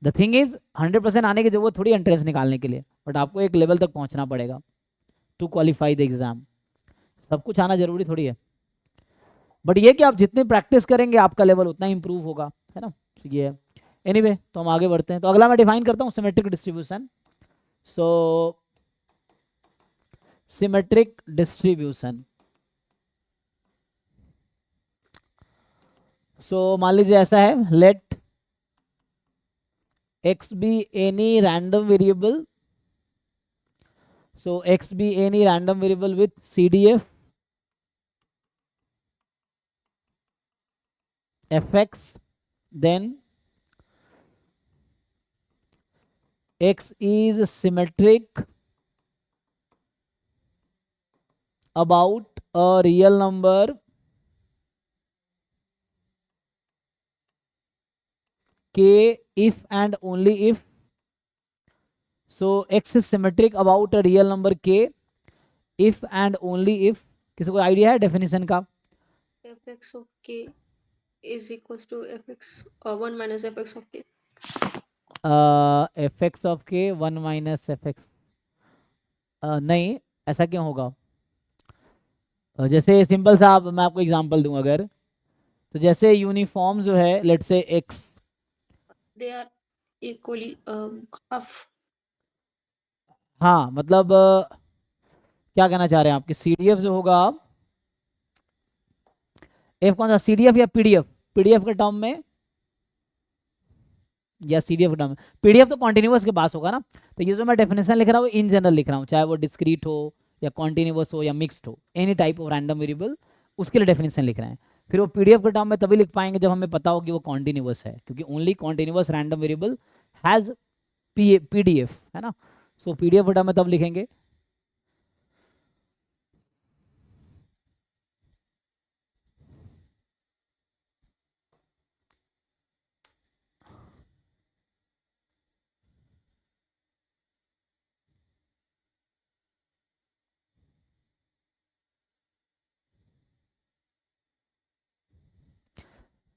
द थिंग इज 100% आने की जरूरत थोड़ी एंट्रेंस निकालने के लिए, बट आपको एक लेवल तक पहुंचना पड़ेगा टू क्वालिफाई द एग्जाम। सब कुछ आना जरूरी थोड़ी है, बट ये कि आप जितनी प्रैक्टिस करेंगे आपका लेवल उतना ही इंप्रूव होगा, है ना? तो ये है। एनीवे, तो हम आगे बढ़ते हैं। तो अगला मैं डिफाइन करता हूँ सिमेट्रिक डिस्ट्रीब्यूशन। सो सिमेट्रिक डिस्ट्रीब्यूशन, सो मान लीजिए ऐसा है, late x be any random variable, so x be any random variable with CDF fx, then x is symmetric about a real number k if and only if, so x is symmetric about a real number k if and only if, किसी को idea है definition का? fx of k is equals to fx 1 minus fx of k. fx of k 1 minus fx, नहीं, ऐसा क्यों होगा? जैसे simple सा मैं आपको एग्जांपल दूं अगर, तो जैसे यूनिफॉर्म जो है let's say x, They are equally half. हाँ मतलब क्या कहना चाह रहे हैं आपके CDF जो होगा, f कौन सा, CDF या PDF? PDF के टर्म में या CDF के टर्म में? PDF तो कॉन्टिन्यूअस के पास होगा ना, तो ये जो मैं डेफिनेशन लिख रहा हूँ इन जनरल लिख रहा हूँ, चाहे वो डिस्क्रीट हो या कॉन्टिन्यूअस हो या मिक्स्ड हो, any type of random variable, उसके लिए डेफिनेशन लिख रहे हैं। फिर वो PDF के टर्म में तभी लिख पाएंगे जब हमें पता हो कि वो कॉन्टिन्यूअस है, क्योंकि only continuous random variable has PDF, है ना। सो PDF के टर्म में तब लिखेंगे।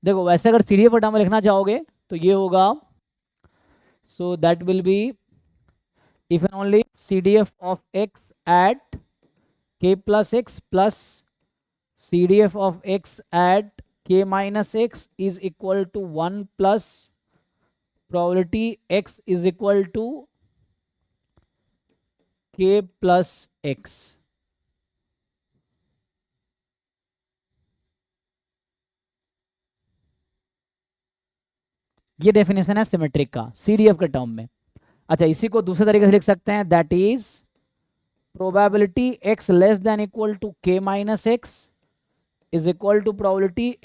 देखो वैसे अगर CDF के टर्म में लिखना चाहोगे तो ये होगा, so that will be if and only CDF of x at k plus x plus CDF of x at k minus x is equal to 1 plus probability x is equal to k plus x। ये definition है symmetric का CDF के term में। अच्छा, इसी को दूसरे तरीके से लिख सकते हैं, that is probability x less than equal to k minus x is equal to probability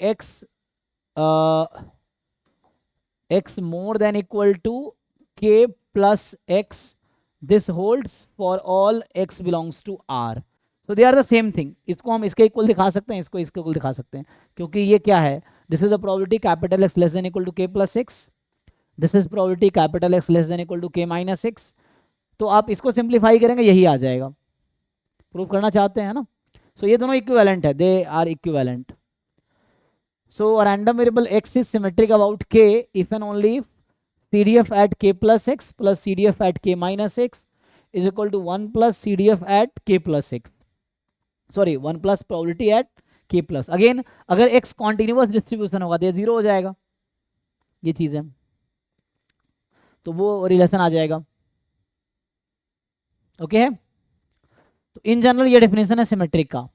x more than equal to k plus x, this holds for all x belongs to R। So they are the same thing. इसको हम इसके equal दिखा सकते हैं, इसको इसके equal दिखा सकते हैं, क्योंकि ये क्या है, this is the probability capital X less than equal to k plus x, this is probability capital X less than equal to k minus x। तो आप इसको सिंप्लीफाई करेंगे यही आ जाएगा। प्रूव करना चाहते हैं ना, सो ये दोनों इक्विवेलेंट है, they are equivalent. So random variable x is symmetric about k if and only CDF at k plus x plus CDF at k minus x is equal to 1 plus CDF at k plus x, sorry 1 plus probability at k plus। Again अगर x continuous distribution होगा तो ये 0 हो जाएगा, ये चीज़ है, तो वो रिलेशन आ जाएगा। ओके है, तो इन जनरल ये डेफिनेशन है सिमेट्रिक का।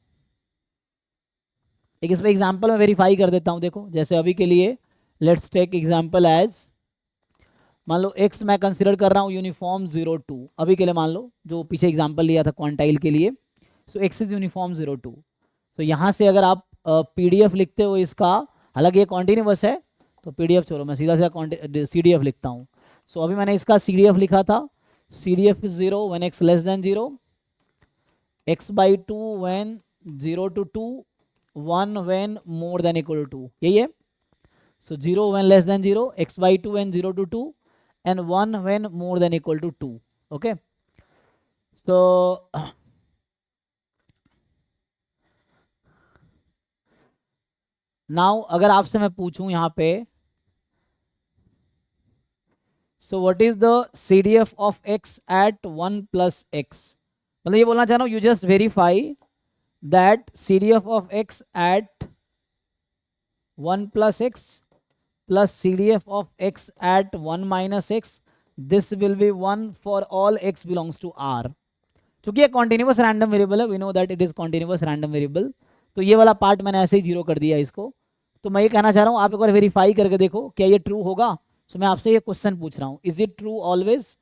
एक इस पे एग्जांपल में वेरीफाई कर देता हूँ। देखो जैसे अभी के लिए लेट्स टेक एग्जांपल एज, मान लो x मैं कंसिडर कर रहा हूँ यूनिफॉर्म 0 2, अभी के लिए मान लो जो पीछे एग्जांपल लिया था क्वांटाइल के लिए, सो x इज यूनिफॉर्म 0 2। सो यहाँ से अगर आप PDF लिखते हो इसका, हालांकि ये कॉन्टिन्यूअस है तो PDF छोड़ो, मैं सीधा सीधा CDF लिखता हूँ। सो अभी मैंने इसका CDF लिखा था, CDF is 0 when x less than 0, x by 2 when 0 to 2, 1 when more than equal to 2, यही है। So 0 when less than 0, x by 2 when 0 to 2, and 1 when more than equal to 2. Okay. So now अगर आपसे मैं पूछूं यहाँ पे, so what is the CDF of x at 1 plus x, मतलब ये बोलना चाह रहा हूँ, you just verify that CDF of x at 1 plus x plus CDF of x at 1 minus x, this will be 1 for all x belongs to R। क्योंकि ये continuous random variable है, we know that it is continuous random variable, तो ये वाला part मैंने ऐसे ही 0 कर दिया इसको। तो मैं ये कहना चाह रहा हूँ आप एक बार वेरीफाई करके देखो क्या ये ट्रू होगा। सो मैं आपसे ये क्वेश्चन पूछ रहा हूँ, is it true always.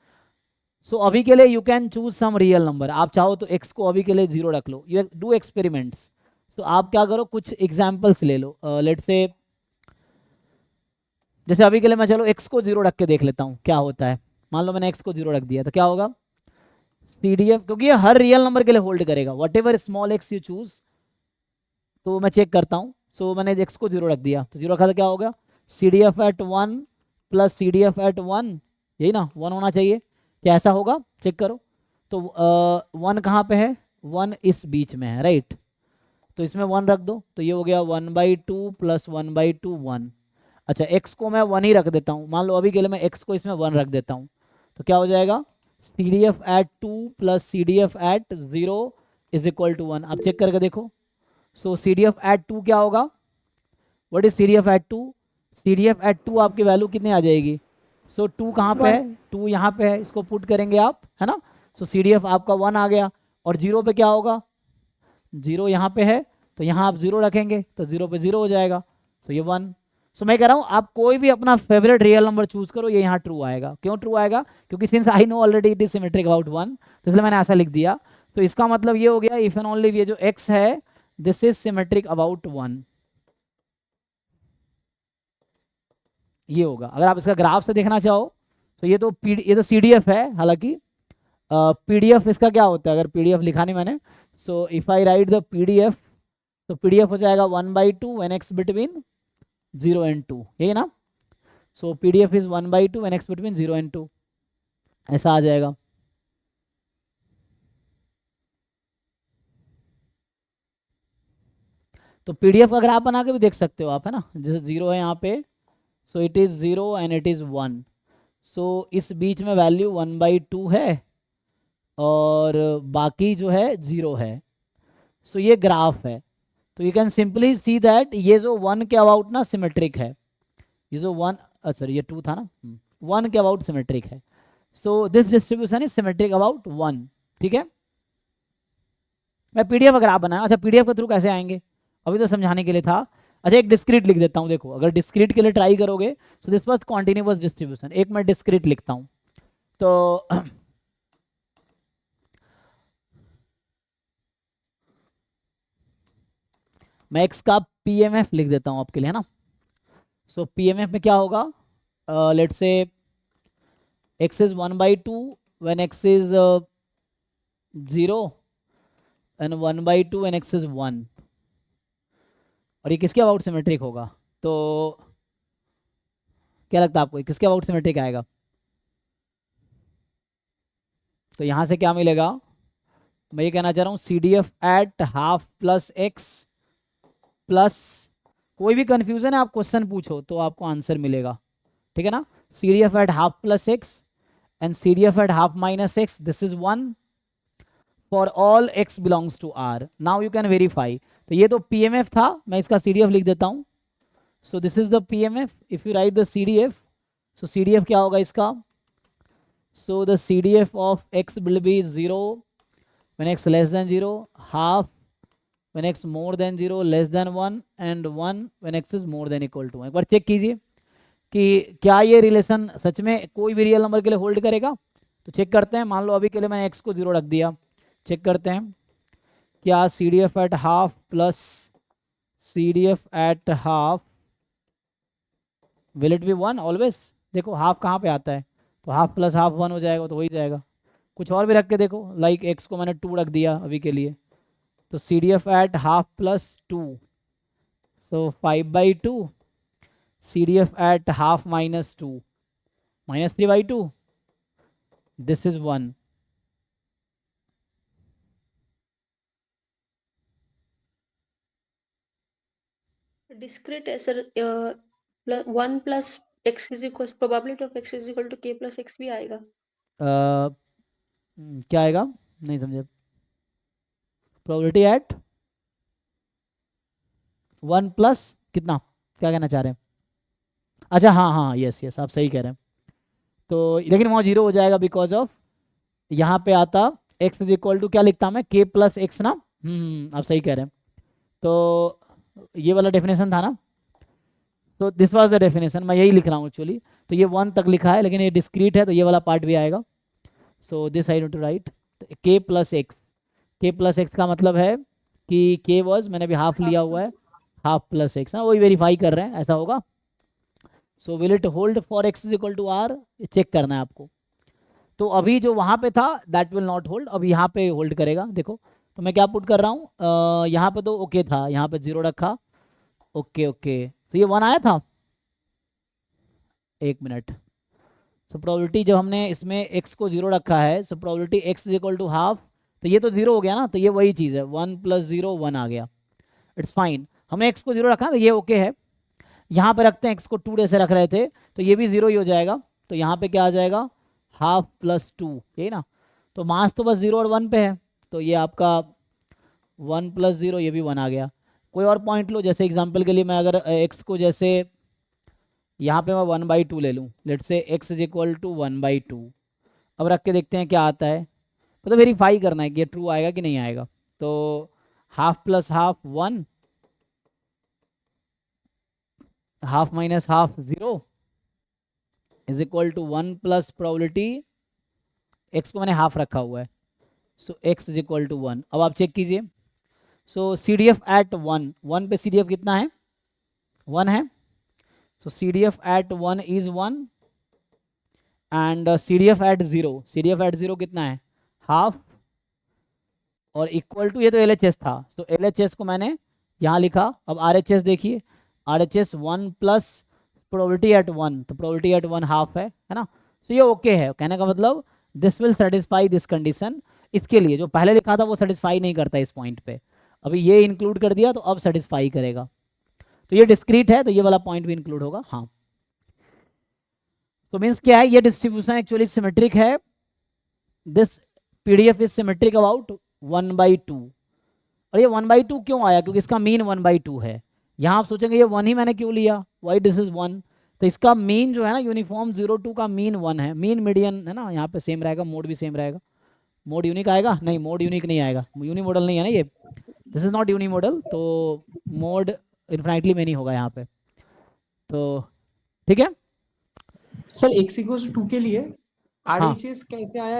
So अभी के लिए you can choose some real number, आप चाहो तो x को अभी के लिए 0 रख लो, यू डू एक्सपेरिमेंट्स। सो आप क्या करो, कुछ एग्जाम्पल्स ले लो, लेट्स से जैसे अभी के लिए मैं चलो x को 0 रख के देख लेता हूँ क्या होता है। मान लो मैंने x को 0 रख दिया तो क्या होगा, CDF, क्योंकि ये हर रियल नंबर के लिए होल्ड करेगा, what ever small x you choose. तो मैं चेक करता हूँ, सो मैंने एक्स को 0 रख दिया, तो 0 रखा तो क्या होगा, CDF at 1 plus CDF at 1, यही ना, 1 होना चाहिए, क्या ऐसा होगा, चेक करो। तो 1 कहाँ पे है, 1 इस बीच में है, राइट, तो इसमें 1 रख दो, तो ये हो गया 1/2 प्लस 1/2 1। अच्छा, x को मैं 1 ही रख देता हूँ, मान लो अभी के लिए मैं x को इसमें 1 रख देता हूँ, तो क्या हो जाएगा, CDF at 2 plus CDF at 0 is equal to 1। आप चेक करके देखो, सो CDF एट 2 क्या होगा, what is CDF at 2, CDF at 2 आपकी वैल्यू कितनी आ जाएगी, सो 2 कहाँ पे है, 2 यहाँ पे है, इसको पुट करेंगे आप, है ना, सो CDF आपका 1 आ गया, और 0 पे क्या होगा, 0 यहाँ पे है, तो यहाँ आप 0 रखेंगे तो 0 पे 0 हो जाएगा, तो ये 1। सो मैं कह रहा हूँ आप कोई भी अपना फेवरेट रियल नंबर चूज करो, ये यहाँ ट्रू आएगा, क्यों ट्रू आएगा, क्योंकि since I know already it is symmetric about 1, तो इसलिए मैंने ऐसा लिख दिया। तो इसका मतलब ये हो गया, इफ एंड ओनली ये जो x है दिस इज सिमेट्रिक अबाउट 1, ये होगा। अगर आप इसका ग्राफ से देखना चाहो तो ये तो ये तो CDF है, हालांकि PDF इसका क्या होता है, अगर PDF लिखा नहीं मैंने, so if I right the PDF, तो PDF हो जाएगा 1/2 when x बिटवीन 0 and 2, यही ना, सो PDF is 1/2 when x between 0 and 2, ऐसा आ जाएगा। तो PDF का ग्राफ बना के भी देख सकते हो आप, है ना, जैसे 0 है यहाँ पे, so it is 0 and it is 1, सो इस बीच में वैल्यू 1/2 है और बाकी जो है 0 है, सो ये ग्राफ है। तो you can simply see that ये जो 1 के अबाउट ना सिमेट्रिक है, ये जो 1, अच्छा ये 2 था ना, 1 के अबाउट सिमेट्रिक है, so this distribution is symmetric about 1, ठीक है। मैं PDF अगर आप बनाया, अच्छा PDF के थ्रू कैसे आएंगे, अभी तो समझाने के लिए था। अच्छा एक डिस्क्रीट लिख देता हूँ, देखो अगर डिस्क्रीट के लिए ट्राई करोगे so this was continuous distribution, एक मैं डिस्क्रीट लिखता हूँ, तो मैं एक्स का PMF लिख देता हूँ आपके लिए, है ना। सो PMF में क्या होगा, let's say x is 1/2 when x is 0 and 1/2 when x is 1, और ये किसके अबाउट सिमेट्रिक होगा, तो क्या लगता है आपको किसके अबाउट सिमेट्रिक आएगा, तो यहाँ से क्या मिलेगा, मैं ये कहना चाह रहा हूँ CDF at half plus x plus, कोई भी कंफ्यूजन है आप क्वेश्चन पूछो तो आपको आंसर मिलेगा, ठीक है ना, CDF at half plus x and CDF at half minus x, this is 1 for all x belongs to R। Now you can verify, तो ये तो PMF था, मैं इसका CDF लिख देता हूँ, सो this is the PMF, if you right the CDF, so CDF क्या होगा इसका, so the CDF of x will be 0 when x less than 0, half when x more than 0, less than 1 and 1 when x is more than equal to 1। एक बार check कीजिए कि क्या ये relation सच में कोई भी रियल नंबर के लिए होल्ड करेगा, तो चेक करते हैं। मान लो अभी के लिए मैंने x को 0 रख दिया, चेक करते हैं क्या CDF at half plus CDF at half will it be 1 always, देखो हाफ कहाँ पे आता है, तो हाफ प्लस हाफ 1 हो जाएगा, तो वही जाएगा। कुछ और भी रख के देखो, लाइक x को मैंने 2 रख दिया अभी के लिए, तो CDF at half plus 2, so 5/2, CDF at half minus 2 minus 3/2, this is 1। Discrete है sir, 1 plus x is equal probability of x is equal to k plus x भी आएगा। क्या आएगा, नहीं समझे, प्रोबेबिलिटी एट 1 प्लस कितना, क्या कहना चाह रहे हैं, अच्छा हाँ हाँ यस यस आप सही कह रहे हैं, तो लेकिन वहाँ 0 हो जाएगा बिकॉज ऑफ यहाँ पे आता x इज इक्वल टू क्या लिखता मैं k प्लस एक्स ना, आप सही कह रहे हैं, तो ये वाला डेफिनेशन था ना, तो दिस वाज द डेफिनेशन, मैं यही लिख रहा हूँ एक्चुअली, तो ये 1 तक लिखा है लेकिन ये डिस्क्रीट है तो ये वाला पार्ट भी आएगा, so this I need to write k plus x का मतलब है कि k वॉज, मैंने अभी हाफ लिया हुआ है, हाफ प्लस एक्स, हाँ वही वेरीफाई कर रहे हैं ऐसा होगा, so will it hold for x is equal to R, check करना है आपको। तो अभी जो वहाँ पे था दैट विल नॉट होल्ड, अब यहाँ पे होल्ड करेगा। देखो तो मैं क्या पुट कर रहा हूँ, यहाँ पे तो ओके था, यहाँ पे 0 रखा, ओके ओके, तो ये 1 आया था। एक मिनट, सो प्रोबेबिलिटी जब हमने इसमें x को 0 रखा है, so probability x is equal to half, तो ये तो 0 हो गया ना, तो ये वही चीज़ है, 1 + 0 1 आ गया, इट्स फाइन। हमने x को 0 रखा तो ये ओके है। यहाँ पे रखते हैं x को 2 से रख रहे थे, तो ये भी 0 ही हो जाएगा, तो यहाँ पे क्या आ जाएगा, हाफ प्लस 2, यही ना। तो मास तो बस 0 और 1 पे है, तो ये आपका 1 + 0, ये भी 1 आ गया। कोई और पॉइंट लो, जैसे एग्जांपल के लिए मैं अगर x को जैसे यहाँ पे मैं 1/2 ले लूँ, लेट से x इज इक्वल टू 1/2। अब रख के देखते हैं क्या आता है, मतलब वेरीफाई करना है कि ये ट्रू आएगा कि नहीं आएगा। तो half plus half 1, half minus half 0 is equal to 1 plus probability, x को मैंने हाफ रखा हुआ है, so x is equal to 1। अब आप चेक कीजिए, सो CDF एट 1 पे CDF कितना है, 1 है, so CDF at 1 is 1 and CDF at 0 कितना है, हाफ, और इक्वल टू, ये तो LHS था, तो LHS को मैंने यहाँ लिखा। अब RHS देखिए, RHS 1 प्लस प्रोबेबिलिटी एट 1, तो प्रोबेबिलिटी एट 1 हाफ है ना। सो ये ओके है, कहने का मतलब this will satisfy this condition. इसके लिए जो पहले लिखा था वो सेटिस्फाई नहीं करता इस पॉइंट पे, अभी ये इंक्लूड कर दिया तो अब सेटिस्फाई करेगा। तो ये डिस्क्रीट है, तो ये वाला पॉइंट भी इंक्लूड होगा। हाँ, तो मीन्स क्या है, ये डिस्ट्रीब्यूशन एक्चुअली सिमेट्रिक है, this PDF is symmetric about 1/2। और ये 1/2 क्यों आया, क्योंकि इसका मीन 1/2 है। यहाँ आप सोचेंगे ये 1 ही मैंने क्यों लिया, वाई दिस इज 1, तो इसका मीन जो है ना, यूनिफॉर्म 0 2 का मीन 1 है, मीन मीडियन है ना, यहाँ पे सेम रहेगा, मोड भी सेम रहेगा। मोड यूनिक आएगा, नहीं मोड यूनिक नहीं आएगा, यूनी मॉडल नहीं है ना ये, this is not unimodal, तो मोड इन्फिनिटली में नहीं होगा यहाँ पे। तो ठीक है सर x इक्वल्स 2 के लिए हाँ, RHS कैसे आया,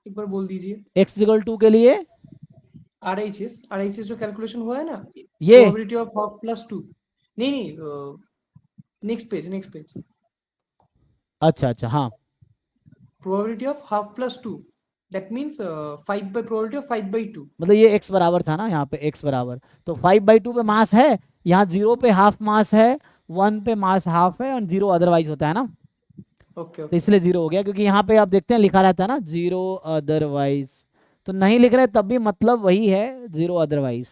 एक बार बोल दीजिए। x इक्वल 2 के लिए RHS जो कैलकुलेशन हुआ है ना, ये प्रोबेबिलिटी ऑफ हाफ प्लस 2, नहीं नेक्स्ट पेज अच्छा अच्छा, हाँ probability of half plus 2, that means 5 bye probability of 5/2। मतलब ये x बराबर था ना, यहाँ पे x बराबर, तो 5/2 पे मास है, यहाँ 0 पे हाफ मास है, 1 पे मास हाफ है और 0 अदरवाइज होता है ना, ओके तो इसलिए 0 हो गया। क्योंकि यहाँ पे आप देखते हैं लिखा रहता है ना 0 अदरवाइज, तो नहीं लिख रहे तब भी मतलब वही है, 0 अदरवाइज।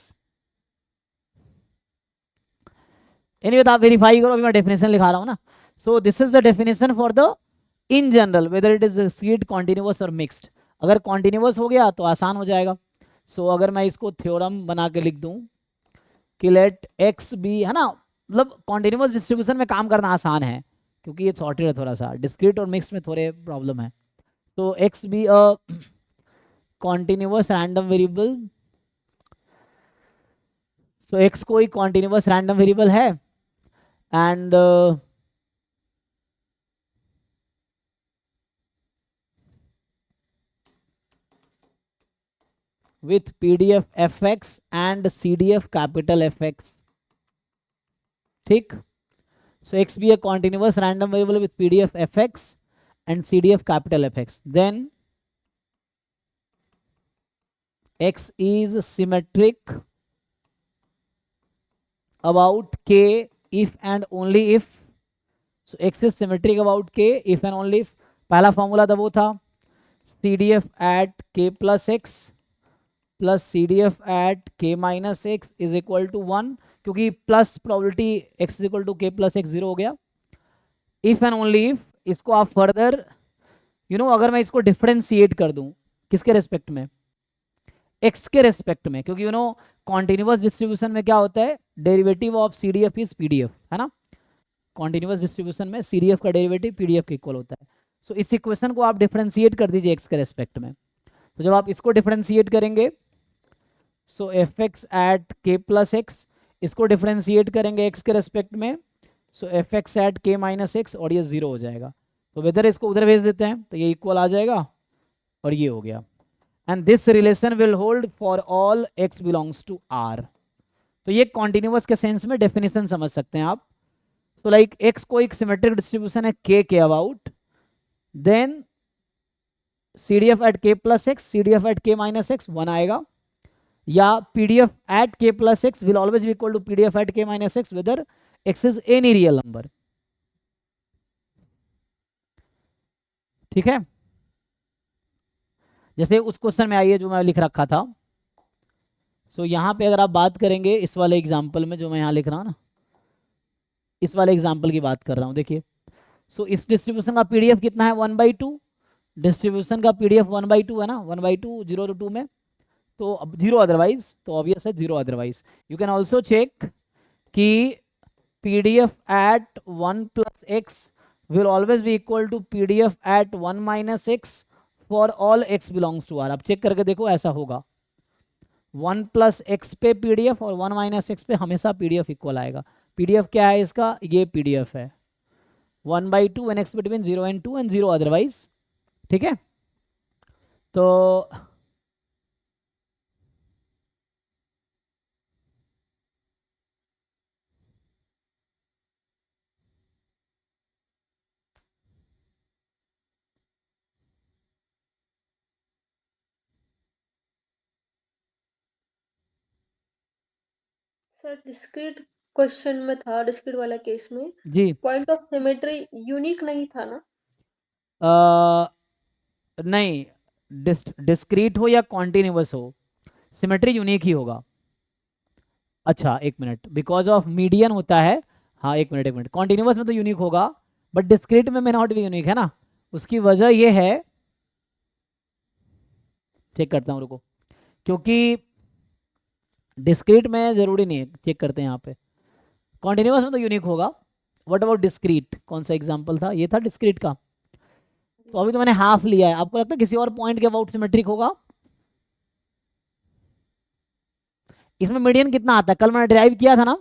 एनीवे आप वेरीफाई करो, अभी मैं डेफिनेशन लिखा रहा हूँ ना। So this is the definition for the in general whether it is seed continuous और मिक्स्ड। अगर कॉन्टिन्यूअस हो गया तो आसान हो जाएगा। सो अगर मैं इसको थ्योरम बना के लिख दूं कि लेट x बी, है ना, मतलब कॉन्टिन्यूअस डिस्ट्रीब्यूशन में काम करना आसान है क्योंकि ये सॉर्टेड है, थोड़ा सा डिस्क्रीट और मिक्स में थोड़े प्रॉब्लम है। तो x be a continuous random variable, so x कोई कॉन्टिन्यूअस रैंडम वेरिएबल है and with PDF fx and CDF capital Fx, ठीक। so x be a continuous random variable with PDF fx and CDF capital Fx, then x is symmetric about k if and only if, so x is symmetric about k if and only if, पहला formula था वो था CDF at k plus x plus CDF at k minus x is equal to 1, क्योंकि plus probability x is equal to k plus x 0 हो गया। If and only if, इसको आप further अगर मैं इसको डिफरेंशिएट कर दूं किसके रेस्पेक्ट में, x के रेस्पेक्ट में, क्योंकि कॉन्टिन्यूअस डिस्ट्रीब्यूशन में क्या होता है, derivative of CDF is PDF, है ना। कॉन्टिन्यूअस डिस्ट्रीब्यूशन में CDF का डेरिवेटिव PDF के इक्वल होता है। सो इस इक्वेशन को आप डिफरेंशिएट कर दीजिए x के रेस्पेक्ट में। तो जब आप इसको डिफरेंशिएट करेंगे, so fx at k plus x, इसको डिफरेंशिएट करेंगे x के रेस्पेक्ट में, so fx at k minus x, और ये 0 हो जाएगा। तो वेदर इसको उधर भेज देते हैं तो ये इक्वल आ जाएगा और ये हो गया। And this relation will hold for all x belongs to R। तो ये कॉन्टिन्यूअस के सेंस में डेफिनेशन समझ सकते हैं आप। तो लाइक x को एक सिमेट्रिक डिस्ट्रीब्यूशन है k के about, then CDF at k plus x, CDF at k minus x 1 आएगा, या PDF at k plus x will always be equal to PDF at k minus x whether x is any real number. ठीक है, जैसे उस question में आइए जो मैं लिख रखा था। सो यहाँ पे अगर आप बात करेंगे इस वाले एग्जाम्पल में जो मैं यहाँ लिख रहा हूँ ना, इस वाले एग्जाम्पल की बात कर रहा हूँ, देखिए। सो इस डिस्ट्रीब्यूशन का PDF कितना है 1/2, डिस्ट्रीब्यूशन का PDF 1/2 है ना, 1/2 0 to 2 में, तो अब 0 अदरवाइज, तो ऑब्वियस है 0 otherwise. You can also check कि PDF at 1 plus x will always be equal to PDF at 1 minus x for all x belongs to R। अब चेक करके देखो, ऐसा होगा 1 प्लस एक्स पे PDF और 1 माइनस एक्स पे हमेशा PDF इक्वल आएगा। PDF क्या है इसका, ये PDF है 1/2 an x between 0 and 2 and 0 otherwise. ठीक है, तो सर डिस्क्रीट क्वेश्चन में था, डिस्क्रीट वाला केस में जी पॉइंट ऑफ सिमेट्री यूनिक नहीं था ना? नहीं, डिस्क्रीट हो या कॉन्टिन्यूअस हो, सिमेट्री यूनिक ही होगा। अच्छा एक मिनट, बिकॉज ऑफ मीडियन होता है, हाँ एक मिनट, कॉन्टिन्यूअस में तो यूनिक होगा बट डिस्क्रीट में नॉट भी यूनिक है ना। उसकी वजह ये है, चेक करता हूँ रुको, क्योंकि डिस्क्रीट में जरूरी नहीं है, चेक करते हैं यहाँ पे, कॉन्टिन्यूअस में तो यूनिक होगा। व्हाट अबाउट डिस्क्रीट, कौन सा एग्जांपल था, ये था डिस्क्रीट का। तो अभी तो मैंने हाफ लिया है, आपको लगता है किसी और पॉइंट के अबाउट सिमेट्रिक होगा? इसमें मीडियन कितना आता है, कल मैंने डिराइव किया था ना,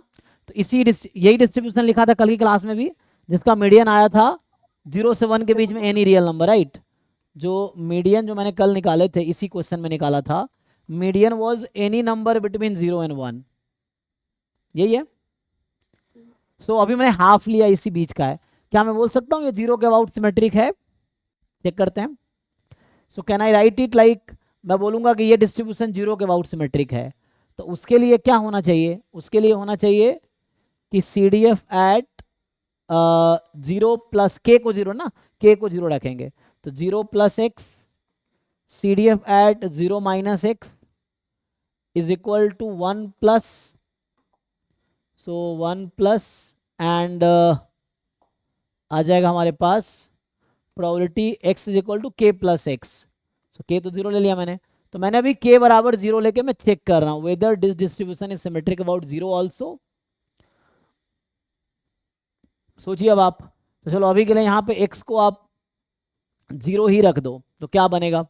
तो यही डिस्ट्रीब्यूशन लिखा था कल की क्लास में भी, जिसका मीडियन आया था 0 से 1 के बीच में एनी रियल नंबर, राइट। जो मीडियन जो मैंने कल निकाले थे, इसी क्वेश्चन में निकाला था, median was any number between 0 and 1, यही है। सो अभी मैंने हाफ लिया, इसी बीच का है, क्या मैं बोल सकता हूँ ये 0 के अबाउट सिमेट्रिक है? चेक करते हैं। So can I right it like, मैं बोलूंगा कि ये डिस्ट्रीब्यूशन 0 के अबाउट सिमेट्रिक है, तो उसके लिए क्या होना चाहिए, उसके लिए होना चाहिए कि CDF एट 0 प्लस k को 0 ना, k को 0 रखेंगे, तो 0 plus x, CDF at 0 minus x is equal to 1 plus, so 1 plus and आ जाएगा हमारे पास probability x is equal to k plus x. So k तो 0 ले लिया मैंने, तो मैंने अभी k बराबर 0 लेके मैं चेक कर रहा हूँ whether this distribution is symmetric about 0 also. सोचिए अब आप, तो चलो अभी के लिए यहाँ पे x को आप 0 ही रख दो, तो क्या बनेगा,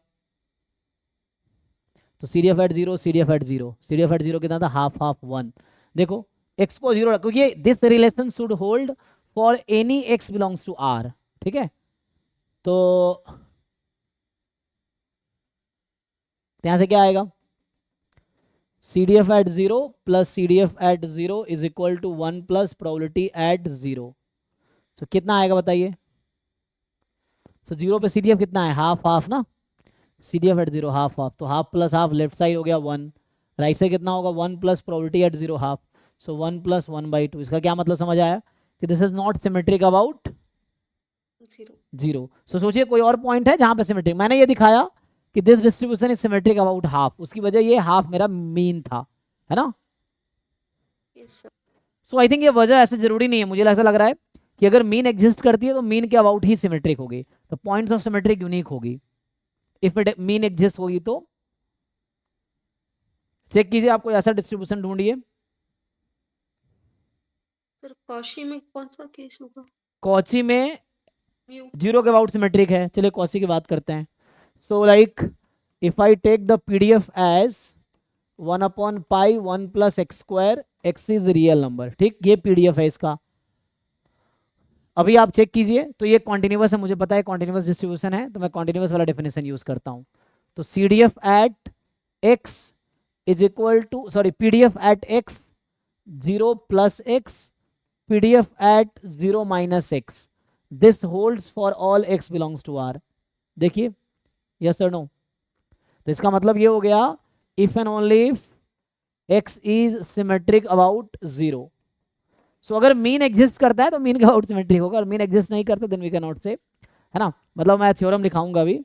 तो CDF at 0, CDF at 0, CDF at 0 कितना था, हाफ हाफ 1। देखो x को 0 रखो, क्योंकि this relation should hold for any x belongs to R, ठीक है। तो यहाँ से क्या आएगा, CDF at 0 plus CDF at 0 is equal to 1 plus probability at 0। तो कितना आएगा बताइए, तो 0 पे CDF कितना है, हाफ हाफ ना, CDF एट 0 हाफ हाफ, तो half plus half left side हो गया 1, राइट साइड कितना होगा 1 plus probability at 0 half, so 1 plus 1/2। इसका क्या मतलब समझ आया कि this is not symmetric about 0। सो सोचिए कोई और पॉइंट है जहां पे सिमेट्रिक, मैंने ये दिखाया कि this distribution is symmetric about half, उसकी वजह ये हाफ मेरा मीन था, है ना। सो आई थिंक ये वजह ऐसे जरूरी नहीं है, मुझे ऐसा लग रहा है कि अगर मीन एग्जिस्ट करती है तो मीन के अबाउट ही सिमेट्रिक होगी, तो पॉइंट्स ऑफ सिमेट्रिक यूनिक होगी इफ इट मीन एग्जिस्ट होगी। तो चेक कीजिए, आपको ऐसा डिस्ट्रीब्यूशन ढूंढिए। सर कॉशी में कौन सा केस होगा? कॉची में म्यू 0 के अबाउट सिमेट्रिक है, चलिए कॉची की बात करते हैं। So like if I take the PDF as 1/π 1 plus x square, x is real number, ठीक, ये PDF है इसका। अभी आप चेक कीजिए, तो ये कॉन्टिन्यूअस है, मुझे पता है कॉन्टिन्यूअस डिस्ट्रीब्यूशन है, तो मैं कॉन्टिन्यूअस वाला डेफिनेशन यूज करता हूँ। तो CDF at x is equal to, sorry PDF at x 0 plus x, PDF at 0 minus x, this holds for all x belongs to R। देखिए यस और नो? तो इसका मतलब ये हो गया if and only if x is symmetric about 0. So अगर mean exist करता है तो मीन के अबाउट सिमेट्रिक होगा, और मीन एग्जिस्ट नहीं करता देन वी कैन नॉट से, है ना? मतलब मैं थ्योरम दिखाऊंगा अभी.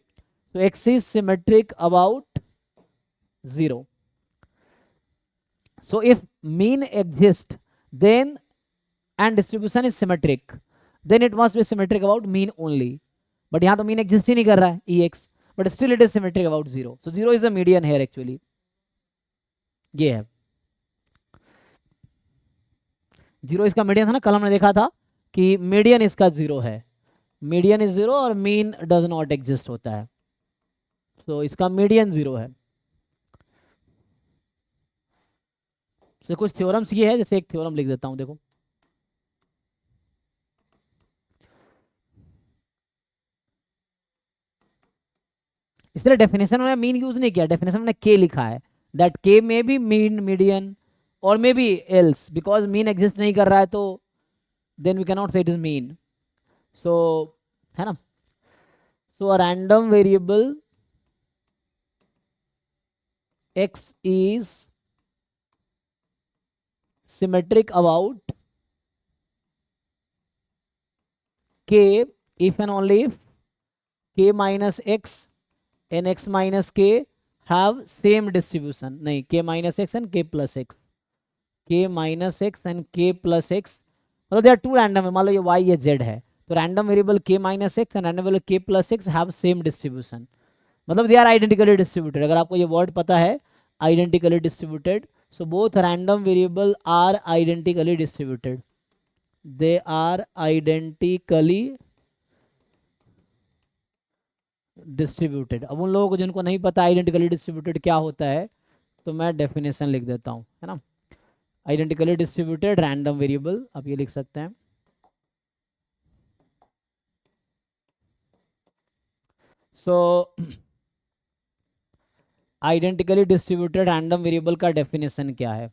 तो x is symmetric about 0. So if mean exists then and distribution is symmetric, then it must be symmetric about mean only. But यहाँ तो mean exist ही नहीं कर रहा है ex, but still it is symmetric about 0. So 0 is the median here actually. ये है 0 इसका median था ना, कल हमने देखा था कि मीडियन इसका 0 है. मीडियन इज 0 और मीन डज नॉट एग्जिस्ट होता है. तो इसका मीडियन 0 है. तो कुछ थ्योरम्स ये है, जैसे एक थ्योरम लिख देता हूं, देखो. इसलिए डेफिनेशन में मीन यूज नहीं किया, डेफिनेशन में के लिखा है दैट के मे बी मीन मीडियन और may be else, because mean exist नहीं कर रहा है तो then we can not say it is mean. So है ना. So a random variable x is symmetric about k if and only if k minus x and x minus k have same distribution. नहीं, k minus x and k plus x, k minus x and k plus x, मतलब they are two random है. मान लो ये y ये z है, तो random variable k minus x and random variable k plus x have same distribution, मतलब they are identically distributed. अगर आपको ये word पता है identically distributed, so both random variable are identically distributed. They are identically distributed. अब उन लोगों को जिनको नहीं पता identically distributed क्या होता है, तो मैं डेफिनेशन लिख देता हूं, है ना. identically distributed random variable, आप ये लिख सकते हैं. so identically distributed random variable का डेफिनेशन क्या है,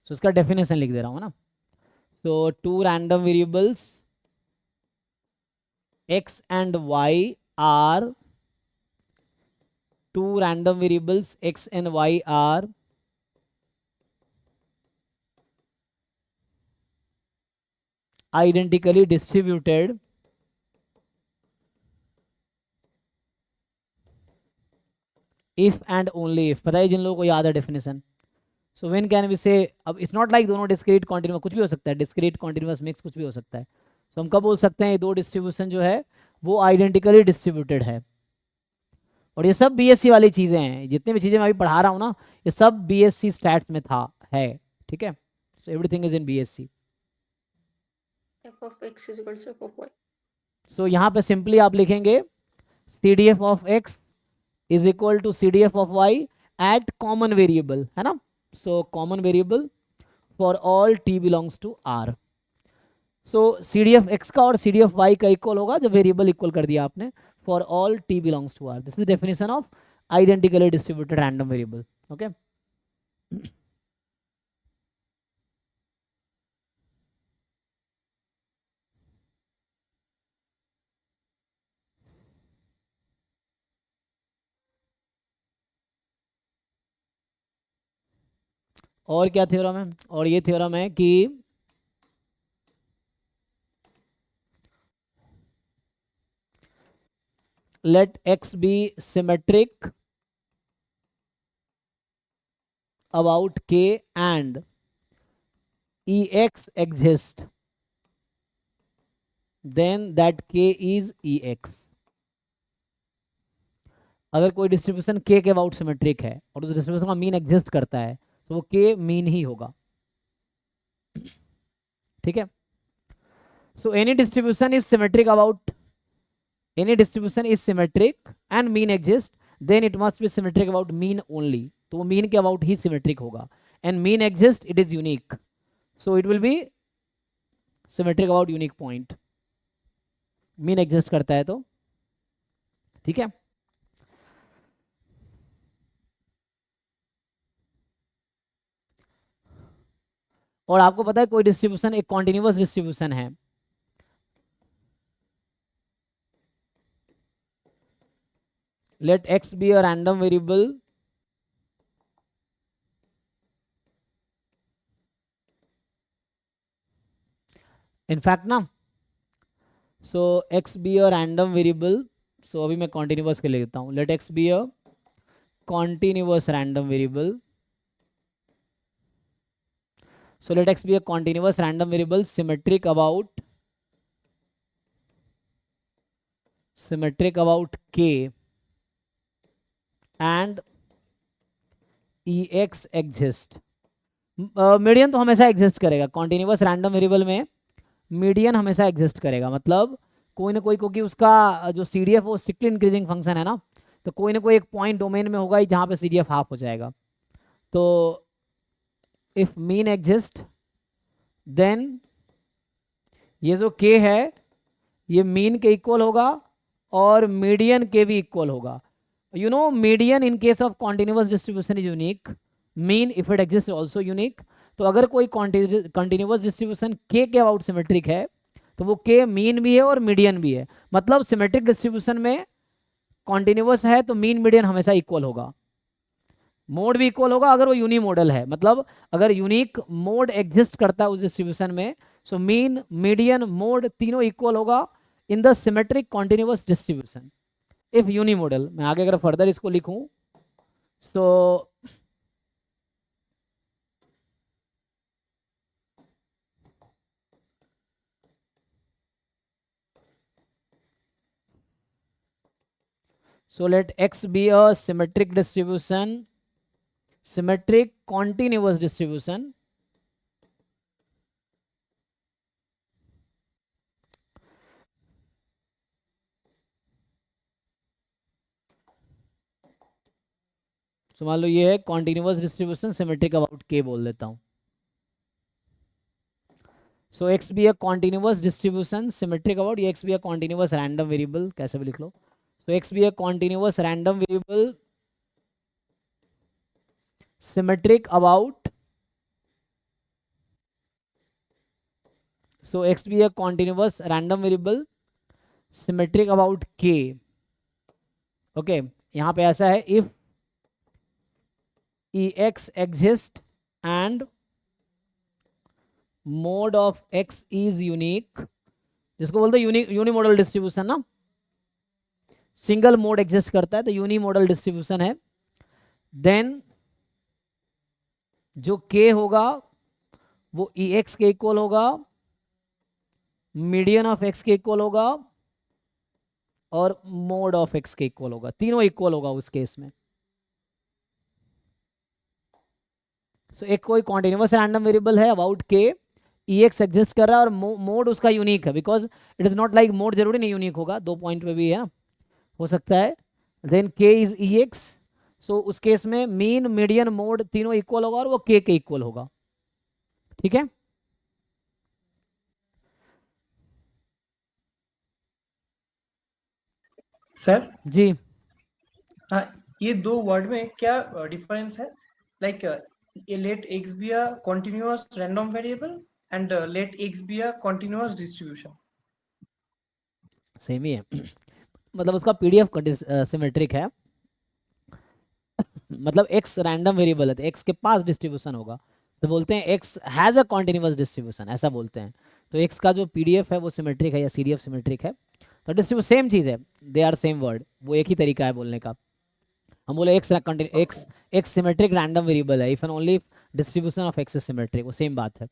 तो उसका डेफिनेशन लिख दे रहा हूँ ना. So two random variables x and y are, two random variables x and y are identically distributed if and only if. पता है जिन लोगों को याद है definition. So when can we say, अब इट्स नॉट लाइक दोनों डिस्क्रीट कॉन्टिन्यूस, कुछ भी हो सकता है, डिस्क्रीट कॉन्टिन्यूस मिक्स कुछ भी हो सकता है. सो हम कब बोल सकते हैं ये दो डिस्ट्रीब्यूशन जो है वो आइडेंटिकली डिस्ट्रीब्यूटेड है. और ये सब बीएससी वाली चीजें हैं, जितनी भी चीजें मैं अभी पढ़ा रहा हूँ ना, ये सब बीएससी स्टैट्स में था है. ठीक है. So everything is in BSc. f of x is equal to f of y. सो यहाँ पे सिंपली आप लिखेंगे CDF of x is equal to CDF of y at common variable, है ना. so common variable for all t belongs to r. so CDF x का और CDF y का equal होगा जब वेरिएबल इक्वल कर दिया आपने, for all t belongs to r. this is definition of identically distributed random variable. okay. और क्या थ्योरम है, और ये थ्योरम है कि let x be symmetric about k and ex exist, then that k is ex. अगर कोई distribution k के अबाउट सिमेट्रिक है और उस डिस्ट्रीब्यूशन का मीन एग्जिस्ट करता है तो वो k मीन ही होगा. ठीक है. So any distribution is symmetric about, any distribution is symmetric and mean exists, then it must be symmetric about mean only. तो वो mean के about ही symmetric होगा. and mean exists, it is unique, so it will be symmetric about unique point. mean exist करता है तो. ठीक है. और आपको पता है कोई डिस्ट्रीब्यूशन एक कॉन्टिन्यूअस डिस्ट्रीब्यूशन है, let x be a random variable in fact ना, so x be a random variable, so अभी मैं continuous के लिए लेता हूँ, let x be a continuous random variable, so let x be a continuous random variable symmetric about k and ex exist. Median तो हमेशा exist करेगा, continuous random variable में मीडियन हमेशा एग्जिस्ट करेगा, मतलब कोई ना कोई, क्योंकि उसका जो सी डी एफ वो स्ट्रिक्टली इंक्रीजिंग फंक्शन है ना, तो कोई ना कोई एक पॉइंट डोमेन में होगा ही जहाँ पे सी डी एफ हाफ हो जाएगा. तो इफ मीन एग्जिस्ट देन ये जो k है ये मीन के इक्वल होगा और मीडियन के भी इक्वल होगा. You know median in case of continuous distribution is unique, mean if it exist also unique. तो अगर कोई कॉन्टिन्यूस डिस्ट्रीब्यूशन k के अबाउट सिमेट्रिक है तो वो k मीन भी है और मीडियन भी है. मतलब सिमेट्रिक डिस्ट्रीब्यूशन में कॉन्टिन्यूस है तो मीन मीडियन हमेशा इक्वल होगा, मोड भी इक्वल होगा अगर वो यूनी मॉडल है. मतलब अगर यूनिक मोड एग्जिस्ट करता है उस डिस्ट्रीब्यूशन में, सो मीन मीडियन मोड तीनों इक्वल होगा in the symmetric continuous distribution if unimodal. मैं आगे अगर फर्दर इसको लिखूं, सो let x be a symmetric distribution, symmetric continuous distribution so मान लो ये है continuous distribution symmetric about k बोल देता हूँ. so x be a continuous distribution symmetric about, ये x be a continuous random variable कैसे भी लिख लो. so x be a continuous random variable symmetric about, so x be a continuous random variable symmetric about k. okay, यहाँ पे ऐसा है if ex exist and mode of x is unique, जिसको बोलते हैं यूनिमोडल डिस्ट्रीब्यूशन ना, सिंगल मोड एग्जिस्ट करता है तो यूनिमोडल डिस्ट्रीब्यूशन है. देन जो k होगा वो ex के इक्वल होगा, मीडियन ऑफ x के इक्वल होगा और मोड ऑफ x के इक्वल होगा, तीनों इक्वल होगा उस केस में. सो एक कोई कॉन्टिन्यूस रैंडम वेरिएबल है अबाउट k, ex एग्जिस्ट कर रहा है और मोड उसका यूनिक है, because it is not like mode जरूरी नहीं यूनिक होगा, 2 पॉइंट पे भी है ना, हो सकता है. देन k इज ex, सो उस केस में मीन मीडियन मोड तीनों इक्वल होगा और वो k के इक्वल होगा. ठीक है, सर जी. हाँ, ये दो वर्ड में क्या डिफरेंस है? Like let x be a continuous random variable and let x be a continuous distribution. Same ही है. मतलब उसका पीडीएफ सिमेट्रिक है, मतलब x रैंडम वेरिएबल है तो x के पास डिस्ट्रीब्यूशन होगा तो बोलते हैं x has a continuous distribution, ऐसा बोलते हैं. तो x का जो पीडीएफ है वो सिमेट्रिक है या सीडीएफ सिमेट्रिक है, तो डिस्ट्रीब्यूशन सेम चीज़ है, दे आर सेम वर्ड, वो एक ही तरीका है बोलने का. हम बोले x सिमेट्रिक रैंडम वेरिएबल है if and only distribution of x is symmetric, वो सेम बात है.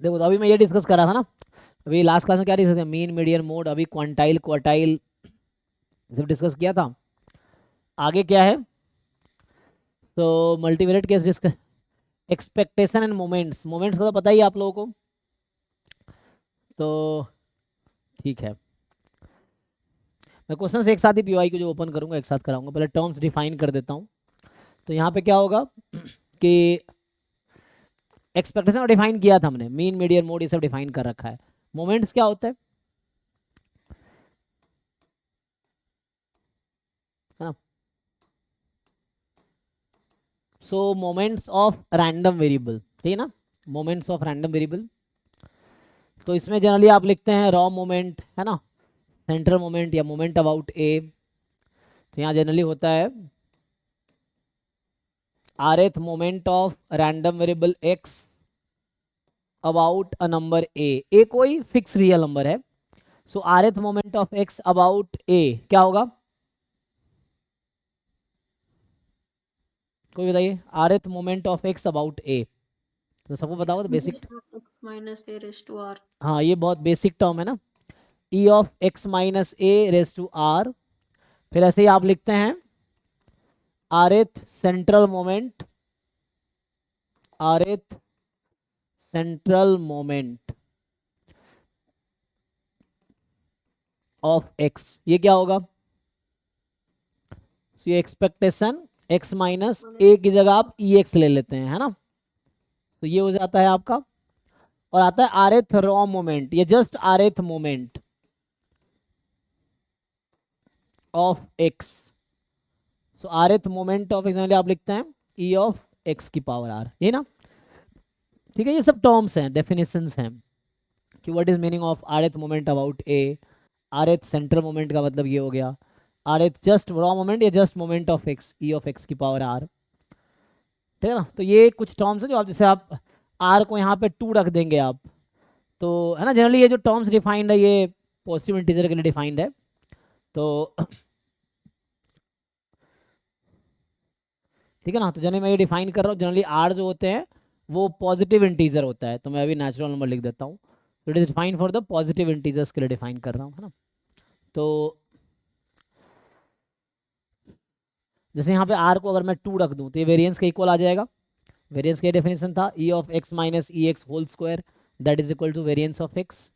देखो तो अभी मैं ये डिस्कस कर रहा था ना, अभी लास्ट क्लास में क्या डिस्कस किया, मीन मीडियन मोड, अभी क्वांटाइल क्वार्टाइल सब डिस्कस किया था. आगे क्या है? तो multivariate case discuss, expectation and moments, moments का तो पता ही है आप लोगों को, तो ठीक है। मैं क्वेश्चंस एक साथ ही पीवाई को जो ओपन करूंगा एक साथ कराऊंगा, पहले टर्म्स डिफाइन कर देता हूँ। तो यहाँ पे क्या होगा कि एक्सपेक्टेशन डिफाइन किया था हमने, मीन मीडियन मोड ये सब डिफाइन कर रखा है। मोमेंट्स क्या होता है ना? सो मोमेंट्स ऑफ रैंडम वेरिएबल, ठीक है ना, मोमेंट्स ऑफ रैंडम वेरिएबल। तो इसमें जनरली आप लिखते हैं रॉ मोमेंट, है ना, सेंट्रल मोमेंट या मोमेंट अबाउट ए। तो यहाँ जनरली होता है rth moment of random variable x about a number a कोई फिक्स रियल नंबर है। सो rth moment of x about a क्या होगा, कोई बताइए? rth moment of x about a, तो सबको पता होगा, तो basic, x minus a raised to r. हाँ ये बहुत बेसिक टर्म है ना, e of x minus a raise to r। फिर ऐसे ही आप लिखते हैं rth central moment, rth central moment of x, ये क्या होगा? सो ये एक्सपेक्टेशन x माइनस a की जगह आप ex ले लेते हैं, है ना, तो ये हो जाता है आपका। और आता है rth रॉ मोमेंट, ये just rth moment of x। So rth moment of x आप लिखते हैं e ऑफ x की पावर r, ये ना, ठीक है। ये सब टर्म्स हैं, डेफिनेशंस हैं कि what is meaning of rth moment about a, rth central moment का मतलब ये हो गया, rth जस्ट रॉ मोमेंट या just moment of x, e of x की पावर r, ठीक है ना। तो ये कुछ टर्म्स हैं जो आप, जैसे आप r को यहाँ पे 2 रख देंगे आप, तो है ना, जनरली ये जो टर्म्स डिफाइंड है ये पॉजिटिव इंटीजर के लिए डिफाइंड है। तो ठीक है ना, तो जनरली मैं ये डिफाइन कर रहा हूँ, जनरली r जो होते हैं वो पॉजिटिव इंटीजर होता है, तो मैं अभी नेचुरल नंबर लिख देता हूँ। तो it is define for the positive integers के लिए डिफाइन कर रहा हूँ, है ना। तो जैसे यहाँ पे r को अगर मैं 2 रख दूँ तो ये वेरिएंस के इक्वल आ जाएगा। वेरिएंस का डेफिनेशन था e of x minus E x whole square that is equal to variance of x।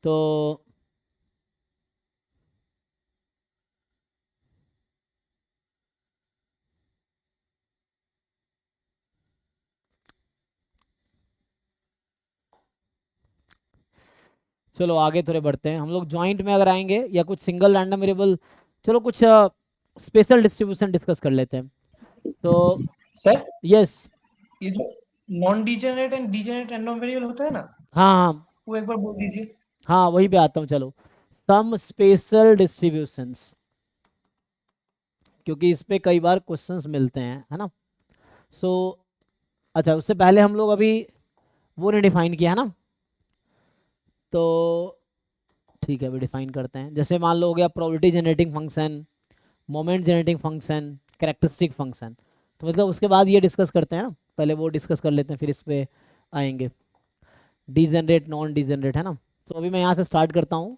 तो चलो आगे थोड़े बढ़ते हैं हम लोग, ज्वाइंट में अगर आएंगे या कुछ सिंगल रैंडम वेरिएबल, चलो कुछ स्पेशल डिस्ट्रीब्यूशन डिस्कस कर लेते हैं। तो सर यस, ये जो non degenerate and degenerate random variable होता है ना, हाँ हाँ वो एक बार बोल दीजिए। हाँ वहीं पे आता हूँ, चलो सम स्पेशल डिस्ट्रीब्यूशंस, क्योंकि इस पे कई बार क्वेश्चंस मिलते हैं, है ना। सो अच्छा, उससे पहले हम लोग अभी वो नहीं डिफाइन किया है ना, तो ठीक है अभी डिफाइन करते हैं। जैसे मान लो हो गया probability generating function, moment generating function, characteristic function, तो मतलब उसके बाद ये डिस्कस करते हैं ना, पहले वो डिस्कस कर लेते हैं फिर इस पे आएंगे, डिजनरेट नॉन डिजनरेट, है ना। तो अभी मैं यहाँ से स्टार्ट करता हूँ।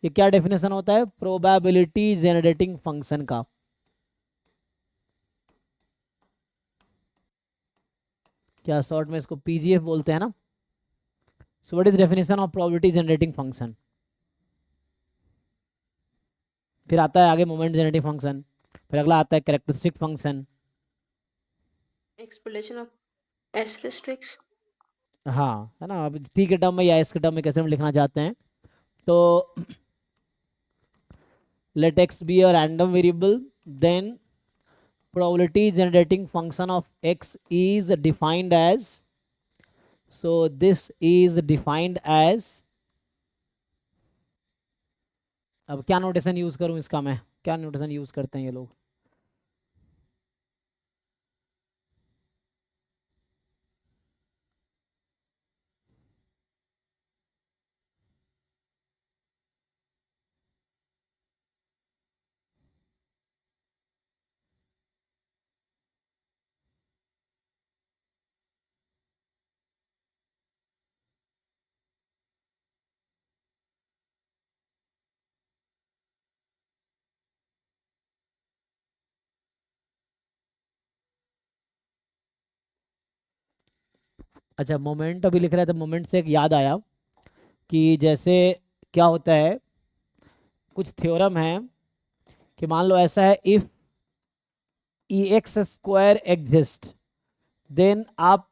ये क्या डेफिनेशन होता है प्रोबेबिलिटी जनरेटिंग फंक्शन का? क्या शॉर्ट में इसको पीजीएफ बोलते हैं ना। So what is definition of probability generating function? फिर आता है आगे मोमेंट जनरेटिंग फंक्शन, फिर अगला आता है characteristic function. Explanation of s raised to x. हाँ है ना, अब टी के टर्म में या एस के टर्म में कैसे हम लिखना चाहते हैं। तो let x be a random variable, then probability generating function of x is defined as, so this is defined as, अब क्या नोटेशन यूज करूं इसका, मैं क्या नोटेशन यूज करते हैं ये लोग? अच्छा मोमेंट अभी लिख रहा है, तो मोमेंट से एक याद आया कि जैसे क्या होता है, कुछ थ्योरम है कि मान लो ऐसा है, if E x square exist, then आप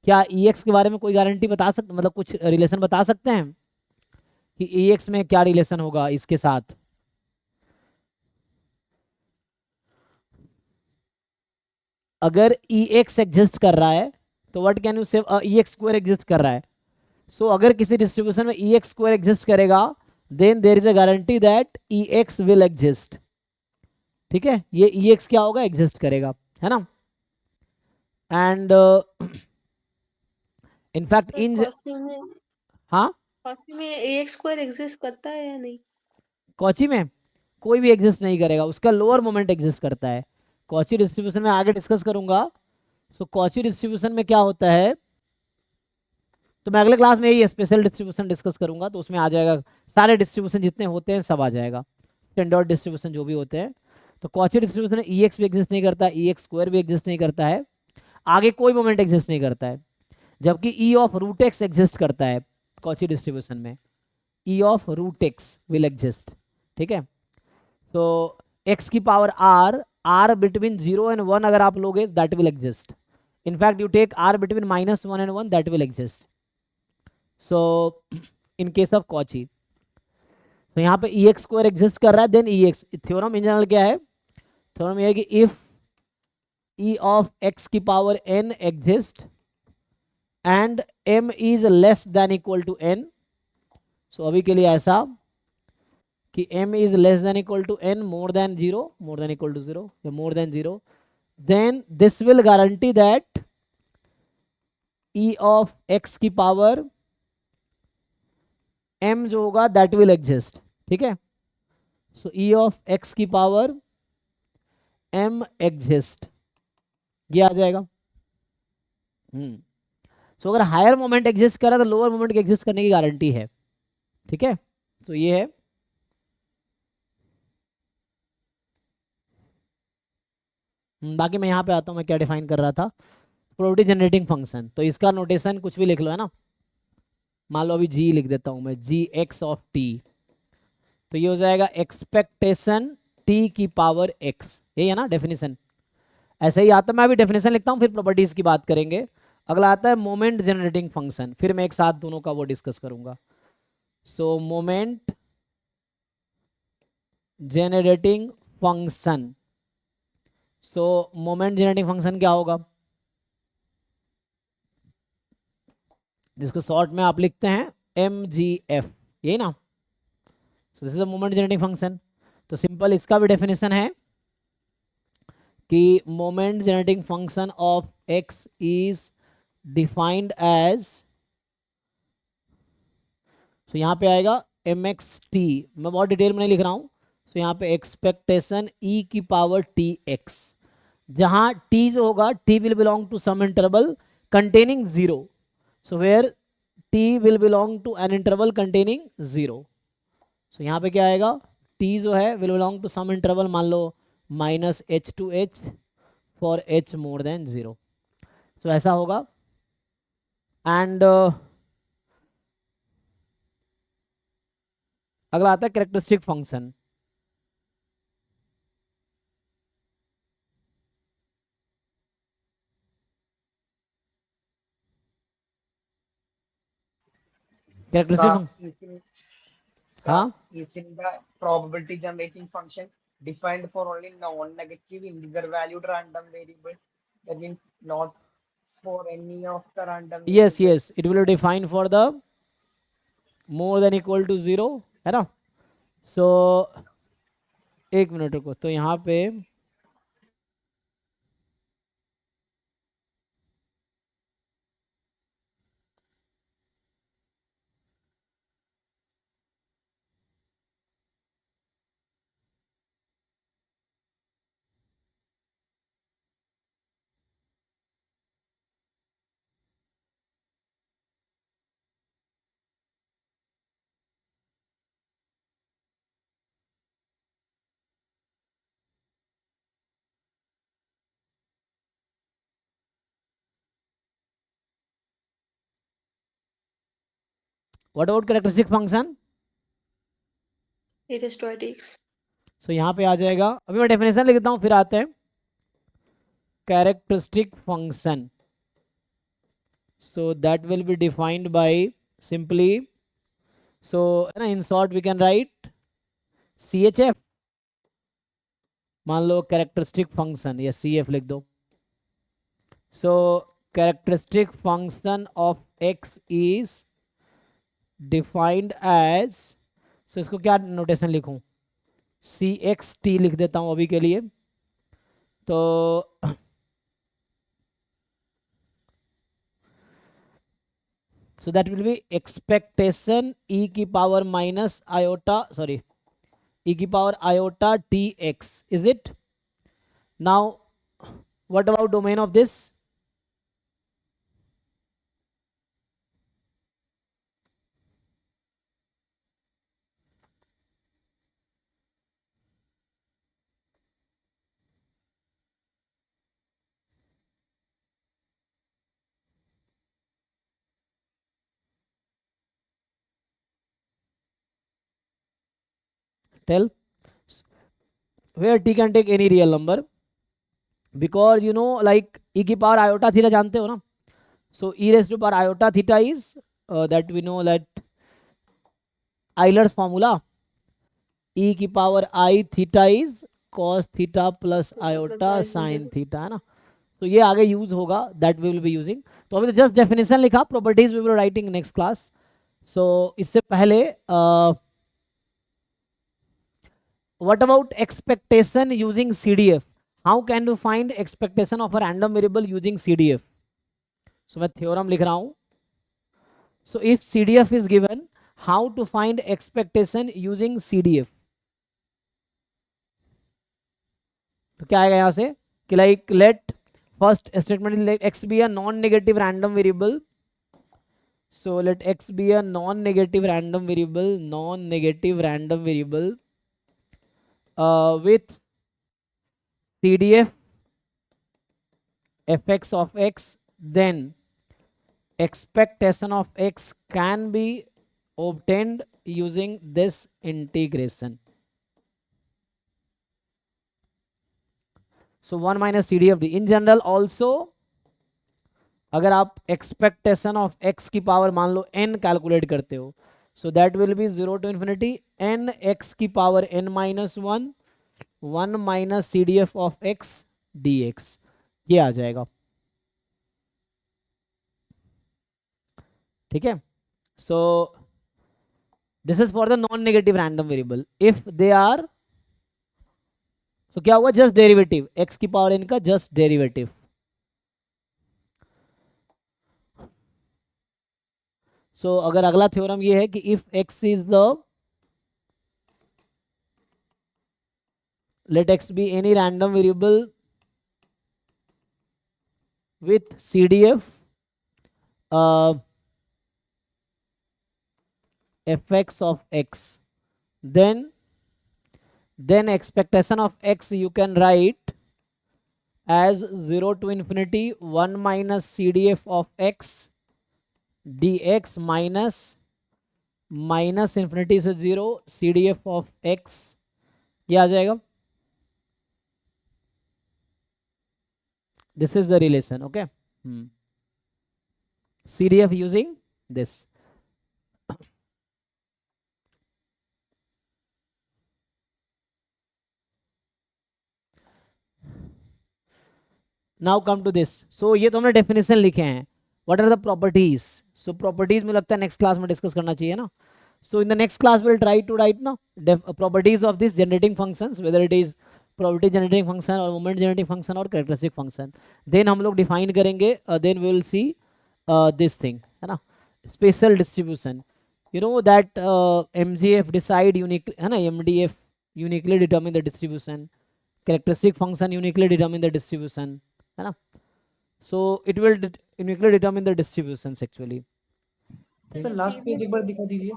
क्या ई एक्स के बारे में कोई गारंटी बता सकते, मतलब कुछ रिलेशन बता सकते हैं कि ई एक्स में क्या रिलेशन होगा इसके साथ? अगर ई एक्स एग्जिस्ट कर रहा है तो व्हाट कैन यू से, ई एक्स स्क्वायर एग्जिस्ट कर रहा है, सो अगर किसी डिस्ट्रीब्यूशन में ई एक्स स्क्वायर एग्जिस्ट करेगा, then there is a guarantee that E x will exist. ठीक है, ये ई एक्स क्या होगा, एग्जिस्ट करेगा, है ना। And in fact sir in Cauchy में, हाँ, कॉची में ax स्क्वायर एग्जिस्ट करता है या नहीं? कॉची में कोई भी एग्जिस्ट नहीं करेगा, उसका लोअर मोमेंट एग्जिस्ट करता है। कॉची डिस्ट्रीब्यूशन में आगे डिस्कस करूंगा। सो कॉची डिस्ट्रीब्यूशन में क्या होता है, तो मैं अगले क्लास में यही स्पेशल डिस्ट्रीब्यूशन डिस्कस करूंगा, तो उसमें आ जाएगा सारे डिस्ट्रीब्यूशन जितने होते हैं सब आ जाएगा, स्टैंडर्ड डिस्ट्रीब्यूशन जो भी होते हैं। तो कॉची डिस्ट्रीब्यूशन में ई एक्स भी एग्जिस्ट नहीं करता, ई एक्स स्क्वायर भी एग्जिस्ट नहीं करता है, आगे कोई मोमेंट एग्जिस्ट नहीं करता है, जबकि E of root x exist करता है कॉची डिस्ट्रीब्यूशन में। E of root x will exist. ठीक है, तो एक्स की power r, r between 0 and 1 अगर आप लोगे that will exist. In fact you take r between -1 and 1 that will exist. So in case of Cauchy, तो यहाँ पे ई एक्स स्क्वायर एग्जिस्ट कर रहा है, then E x, theorem in general क्या है, थ्योरम ये है कि इफ ई ऑफ एक्स की power n exist and m is less than equal to n, so अभी के लिए ऐसा कि m is less than equal to n, more than 0, more than equal to 0 या more than 0, then this will guarantee that e of x की power m जो होगा that will exist. ठीक है, सो e ऑफ x की power m exist, ये आ जाएगा। सो अगर हायर मोमेंट एग्जिस्ट करा तो लोअर मोमेंट के एग्जिस्ट करने की गारंटी है। ठीक है, तो ये है। बाकी मैं यहाँ पे आता हूँ, मैं क्या डिफाइन कर रहा था, प्रोबेबिलिटी जनरेटिंग फंक्शन, तो इसका नोटेशन कुछ भी लिख लो, है ना। मान लो अभी जी लिख देता हूँ मैं, जी एक्स ऑफ टी, तो ये हो जाएगा एक्सपेक्टेशन टी की पावर एक्स, यही है ना डेफिनेशन। ऐसे ही आता है, मैं अभी डेफिनेशन लिखता हूँ फिर प्रॉपर्टीज की बात करेंगे। अगला आता है मोमेंट जनरेटिंग फंक्शन, फिर मैं एक साथ दोनों का वो डिस्कस करूंगा। सो मोमेंट जनरेटिंग फंक्शन, सो मोमेंट जनरेटिंग फंक्शन क्या होगा, जिसको शॉर्ट में आप लिखते हैं एम जी एफ, यही ना। So this is a moment generating function. तो सिंपल इसका भी डेफिनेशन है कि moment generating function of x is defined as, so यहाँ पे आएगा एम एक्स टी, मैं बहुत डिटेल में नहीं लिख रहा हूँ। सो यहाँ पे एक्सपेक्टेशन ई की पावर टी एक्स, जहाँ टी जो होगा t will belong to some interval containing 0, so where t will belong to an interval containing 0। So यहाँ पे क्या आएगा, टी जो है will belong to some interval, मान लो -h to h for h more than 0, सो ऐसा होगा। एंड अगला आता है characteristic function. Characteristic Sir, function, is in, sir, हाँ is in the probability generating function defined for only non-negative integer valued random variable. That means not for any of the random yes variables. Yes, it will define for the more than equal to 0, है ना। सो एक minute रुको, तो यहाँ पे what about characteristic function? A raised to I dx. सो यहाँ पे आ जाएगा, अभी मैं डेफिनेशन लिख देता हूँ फिर आते हैं. Characteristic function, so that will be defined by simply, so in short we can write CHF. मान लो कैरेक्टरिस्टिक फंक्शन या CF लिख दो. So characteristic function of x is defined as, so इसको क्या नोटेशन लिखूं? CXT लिख देता हूं अभी के लिए. तो so that will be expectation e की power minus iota, sorry e की power iota tx, is it? Now what about domain of this? Tell. Where t can take any real number, because you know like e की power iota theta जानते हो ना. So e raised to power iota theta is that we know that Euler's formula, e की power I theta is cos theta plus iota sin theta, है ना. तो ये आगे यूज होगा, that we will be using. तो अभी तो जस्ट डेफिनेशन लिखा, properties we will writing next class. So इससे पहले what about expectation using CDF? How can you find expectation of a random variable using CDF? So मैं theorem लिख रहा हूँ. So if CDF is given, how to find expectation using CDF? तो क्या आएगा यहाँ से कि like let first statement let x be a non-negative random variable. So let x be a non-negative random variable, non-negative random variable. With CDF fx of x, then expectation of x can be obtained using this integration. So 1 minus CDF d. In general also अगर आप expectation of x की power मान लो n calculate करते हो, so that will be 0 to infinity n x की power n minus 1 1 minus CDF of x dx, ये आ जाएगा. ठीक है. So this is for the non-negative random variable. If they are, so क्या हुआ, just derivative, x की power n का just derivative. So अगर अगला थ्योरम ये है कि if x is the, let x be any random variable with CDF fx of x, then expectation of x you can write as 0 to infinity 1 minus CDF of x dx minus infinity से 0 CDF of x, ये आ जाएगा. This is the relation, okay. CDF using this. Now come to this. So ये तो हमने definition लिखे हैं. What are the properties? So properties में लगता है नेक्स्ट क्लास में डिस्कस करना चाहिए ना. So in the next class we'll try to write now properties of this generating functions, whether it is probability generating function or moment generating function or characteristic function. Then हम लोग define करेंगे, then we will see this thing, है ना, special distribution. You know that MGF decide uniquely, है ना, MDF uniquely determine the distribution, characteristic function uniquely determine the distribution, है ना. So it will uniquely determine the distributions actually. Sir last page एक बार दिखा दीजिए.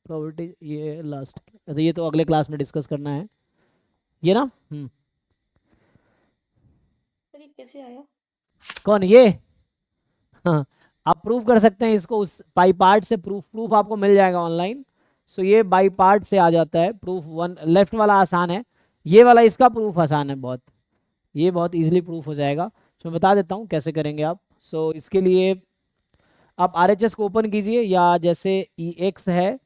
Probability ये last, ये तो अगले क्लास में डिस्कस करना है ये ना. सर ये कैसे आया? कौन ये? हाँ आप प्रूव कर सकते हैं इसको उस बाई पार्ट से, प्रूफ आपको मिल जाएगा ऑनलाइन। सो ये बाई पार्ट से आ जाता है प्रूफ। वन लेफ्ट वाला आसान है, ये वाला इसका प्रूफ आसान है बहुत, ये बहुत इजीली प्रूफ हो जाएगा। सो मैं बता देता हूँ कैसे करेंगे आप। सो इसके लिए आप RHS को ओपन कीजिए, या जैसे EX है,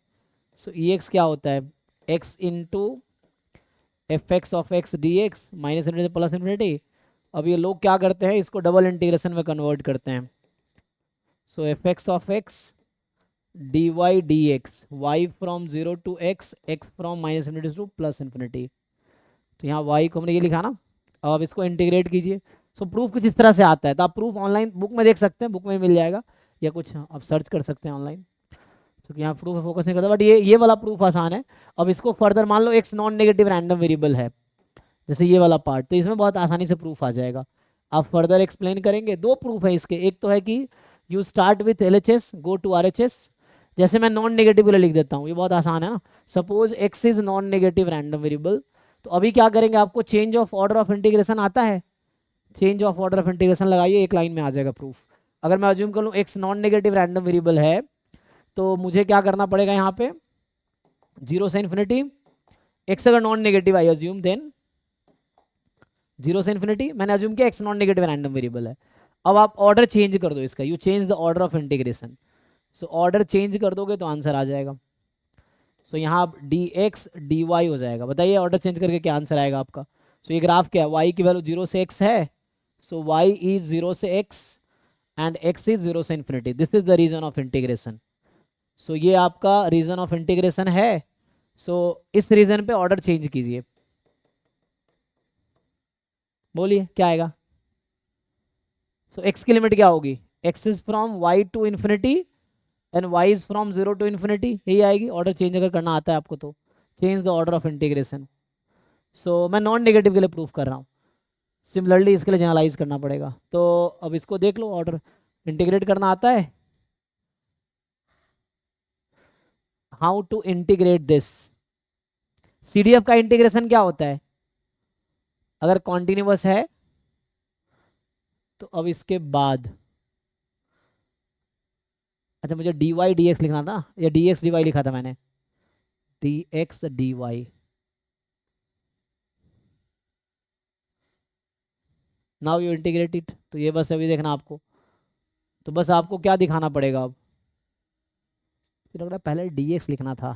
सो EX क्या होता है, x into fx of x dx minus infinity plus infinity. अब ये लोग क्या करते हैं, इसको डबल इंटीग्रेशन में कन्वर्ट करते हैं। So fx of x dy dx y from 0 to x from minus infinity to plus infinity. तो यहाँ y को हमने ये लिखा ना, अब आप इसको इंटीग्रेट कीजिए। सो प्रूफ कुछ इस तरह से आता है। तो आप प्रूफ ऑनलाइन बुक में देख सकते हैं, बुक में मिल जाएगा, या कुछ आप सर्च कर सकते हैं ऑनलाइन। तो यहाँ प्रूफ फोकस नहीं करता, बट ये वाला प्रूफ आसान है। अब इसको फर्दर मान लो x non negative random variable है, जैसे ये वाला पार्ट, तो इसमें बहुत आसानी से प्रूफ आ जाएगा। आप फर्दर एक्सप्लेन करेंगे। दो प्रूफ है इसके, एक तो है कि you start with LHS go to RHS। जैसे मैं नॉन नेगेटिव के लिए लिख देता हूँ, ये बहुत आसान है ना। Suppose x is non negative random variable, तो अभी क्या करेंगे, आपको change of order of integration आता है, change of order of integration लगाइए, एक लाइन में आ जाएगा प्रूफ। अगर मैं अज्यूम कर लूँ x non negative random variable है, तो मुझे क्या करना पड़ेगा यहाँ पे, 0 से इन्फिनिटी, x अगर non negative I assume, then 0 से इन्फिनिटी, मैंने अज्यूम किया x non negative random variable है। अब आप ऑर्डर चेंज कर दो इसका, you change the order of integration. So order change कर दोगे तो आंसर आ जाएगा। सो यहाँ आप dx dy हो जाएगा। बताइए ऑर्डर चेंज करके क्या आंसर आएगा आपका। सो ये ग्राफ क्या है, y की वैल्यू 0 से x है, सो y इज 0 से x एंड x इज 0 से infinity. This is the region of integration. So ये आपका रीजन ऑफ इंटीग्रेशन है। सो इस रीजन पे ऑर्डर चेंज कीजिए, बोलिए क्या आएगा। सो x की लिमिट क्या होगी, x is from y to infinity and y is from 0 to infinity, यही आएगी। ऑर्डर चेंज अगर करना आता है आपको तो change the order of integration. So मैं नॉन नेगेटिव के लिए प्रूफ कर रहा हूँ, सिमिलरली इसके लिए जनरलाइज करना पड़ेगा। तो अब इसको देख लो, ऑर्डर इंटीग्रेट करना आता है, how to integrate this. CDF का इंटीग्रेशन क्या होता है, अगर कॉन्टिन्यूअस है तो अब इसके बाद, अच्छा मुझे dy dx लिखना था, या dx dy लिखा था मैंने, dx dy। Now you integrate it. तो ये बस अभी देखना आपको, तो बस आपको क्या दिखाना पड़ेगा अब, लग रहा है पहले dx लिखना था।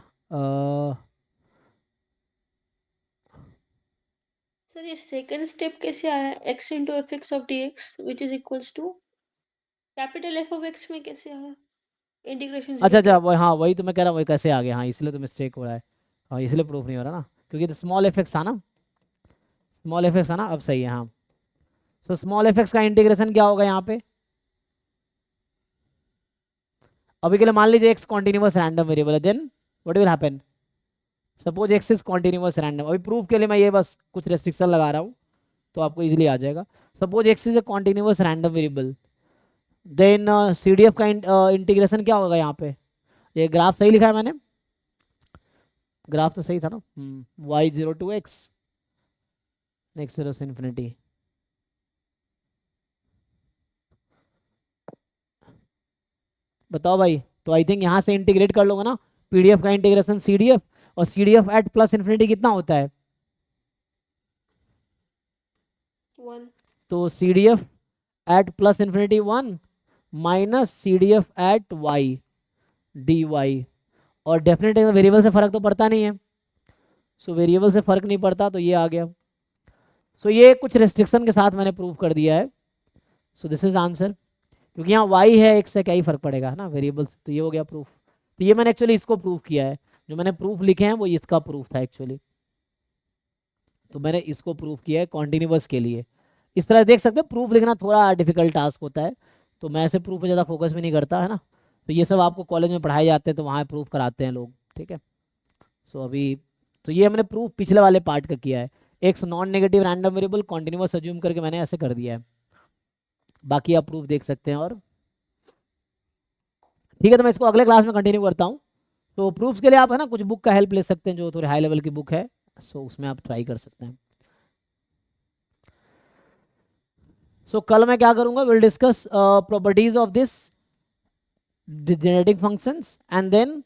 सर ये सेकंड स्टेप कैसे आया, x into fx of dx which is equals to capital f of x में कैसे आया इंटीग्रेशन। अच्छा वो, हाँ वही तो मैं कह रहा हूँ, वही कैसे आ गया, हाँ इसलिए तो मिस्टेक हो रहा है, हाँ इसलिए प्रूफ नहीं हो रहा ना, क्योंकि तो स्मॉल एफ था ना, स्मॉल एफ था ना, अब सही है हाँ। सो स्मॉल एफ का इंटीग्रेशन क्या होगा यहाँ पे, अभी के लिए मान लीजिए x कॉन्टिन्यूअस रैंडम वेरिएबल है, then what will happen, suppose x is continuous random. अभी प्रूफ के लिए मैं ये बस कुछ रेस्ट्रिक्शन लगा रहा हूँ तो आपको इजीली आ जाएगा। Suppose x is a continuous random variable, then CDF का इंटीग्रेशन क्या होगा यहाँ पे, ये ग्राफ सही लिखा है मैंने, ग्राफ तो सही था ना, y 0 टू x नेक्स्ट 0 से इन्फिनिटी। बताओ भाई, तो आई थिंक यहाँ से इंटीग्रेट कर लोगे ना, PDF का इंटीग्रेशन CDF, और CDF एट प्लस इन्फिनिटी कितना होता है, 1। तो CDF at plus infinity 1 minus CDF at y dy, और डेफिनेट वेरिएबल से फर्क तो पड़ता नहीं है, सो वेरिएबल से फर्क नहीं पड़ता, तो ये आ गया। सो ये कुछ रेस्ट्रिक्शन के साथ मैंने प्रूव कर दिया है। सो दिस इज आंसर, क्योंकि यहाँ y है, x से क्या ही फर्क पड़ेगा है ना वेरिएबल, तो ये हो गया प्रूफ। तो ये मैंने एक्चुअली इसको प्रूव किया है, जो मैंने प्रूफ लिखे हैं वो इसका प्रूफ था एक्चुअली, तो मैंने इसको प्रूव किया है कॉन्टिन्यूअस के लिए। इस तरह देख सकते हैं, प्रूफ लिखना थोड़ा डिफिकल्ट टास्क होता है, तो मैं ऐसे प्रूफ पे ज़्यादा फोकस भी नहीं करता है ना, तो ये सब आपको कॉलेज में पढ़ाए जाते हैं, तो वहाँ प्रूफ कराते हैं लोग, ठीक है। सो अभी तो ये हमने प्रूफ पिछले वाले पार्ट का किया है, x non negative random variable continuous assume करके मैंने ऐसे कर दिया है, बाकी आप प्रूफ देख सकते हैं। और ठीक है, तो मैं इसको अगले क्लास में कंटिन्यू करता हूँ। तो प्रूफ्स के लिए आप है ना कुछ बुक का हेल्प ले सकते हैं, जो थोड़ी हाई लेवल की बुक है, सो उसमें आप ट्राई कर सकते हैं। सो कल मैं क्या करूँगा, will discuss properties of this generating functions, and then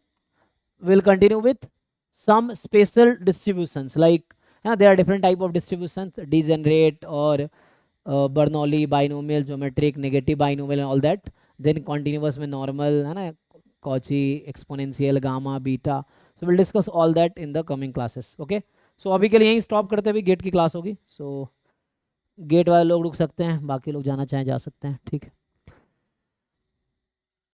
we'll continue with some special distributions, like there are different type of distributions, degenerate or Bernoulli, binomial, geometric, negative binomial and all that. Then continuous में normal है ना, Cauchy, exponential, gamma, beta. So we'll discuss all that in the coming classes. Okay, so अभी के लिए यहीं stop करते हैं, अभी गेट की क्लास होगी. So गेट वाले लोग रुक सकते हैं, बाकी लोग जाना चाहें जा सकते हैं. ठीक है.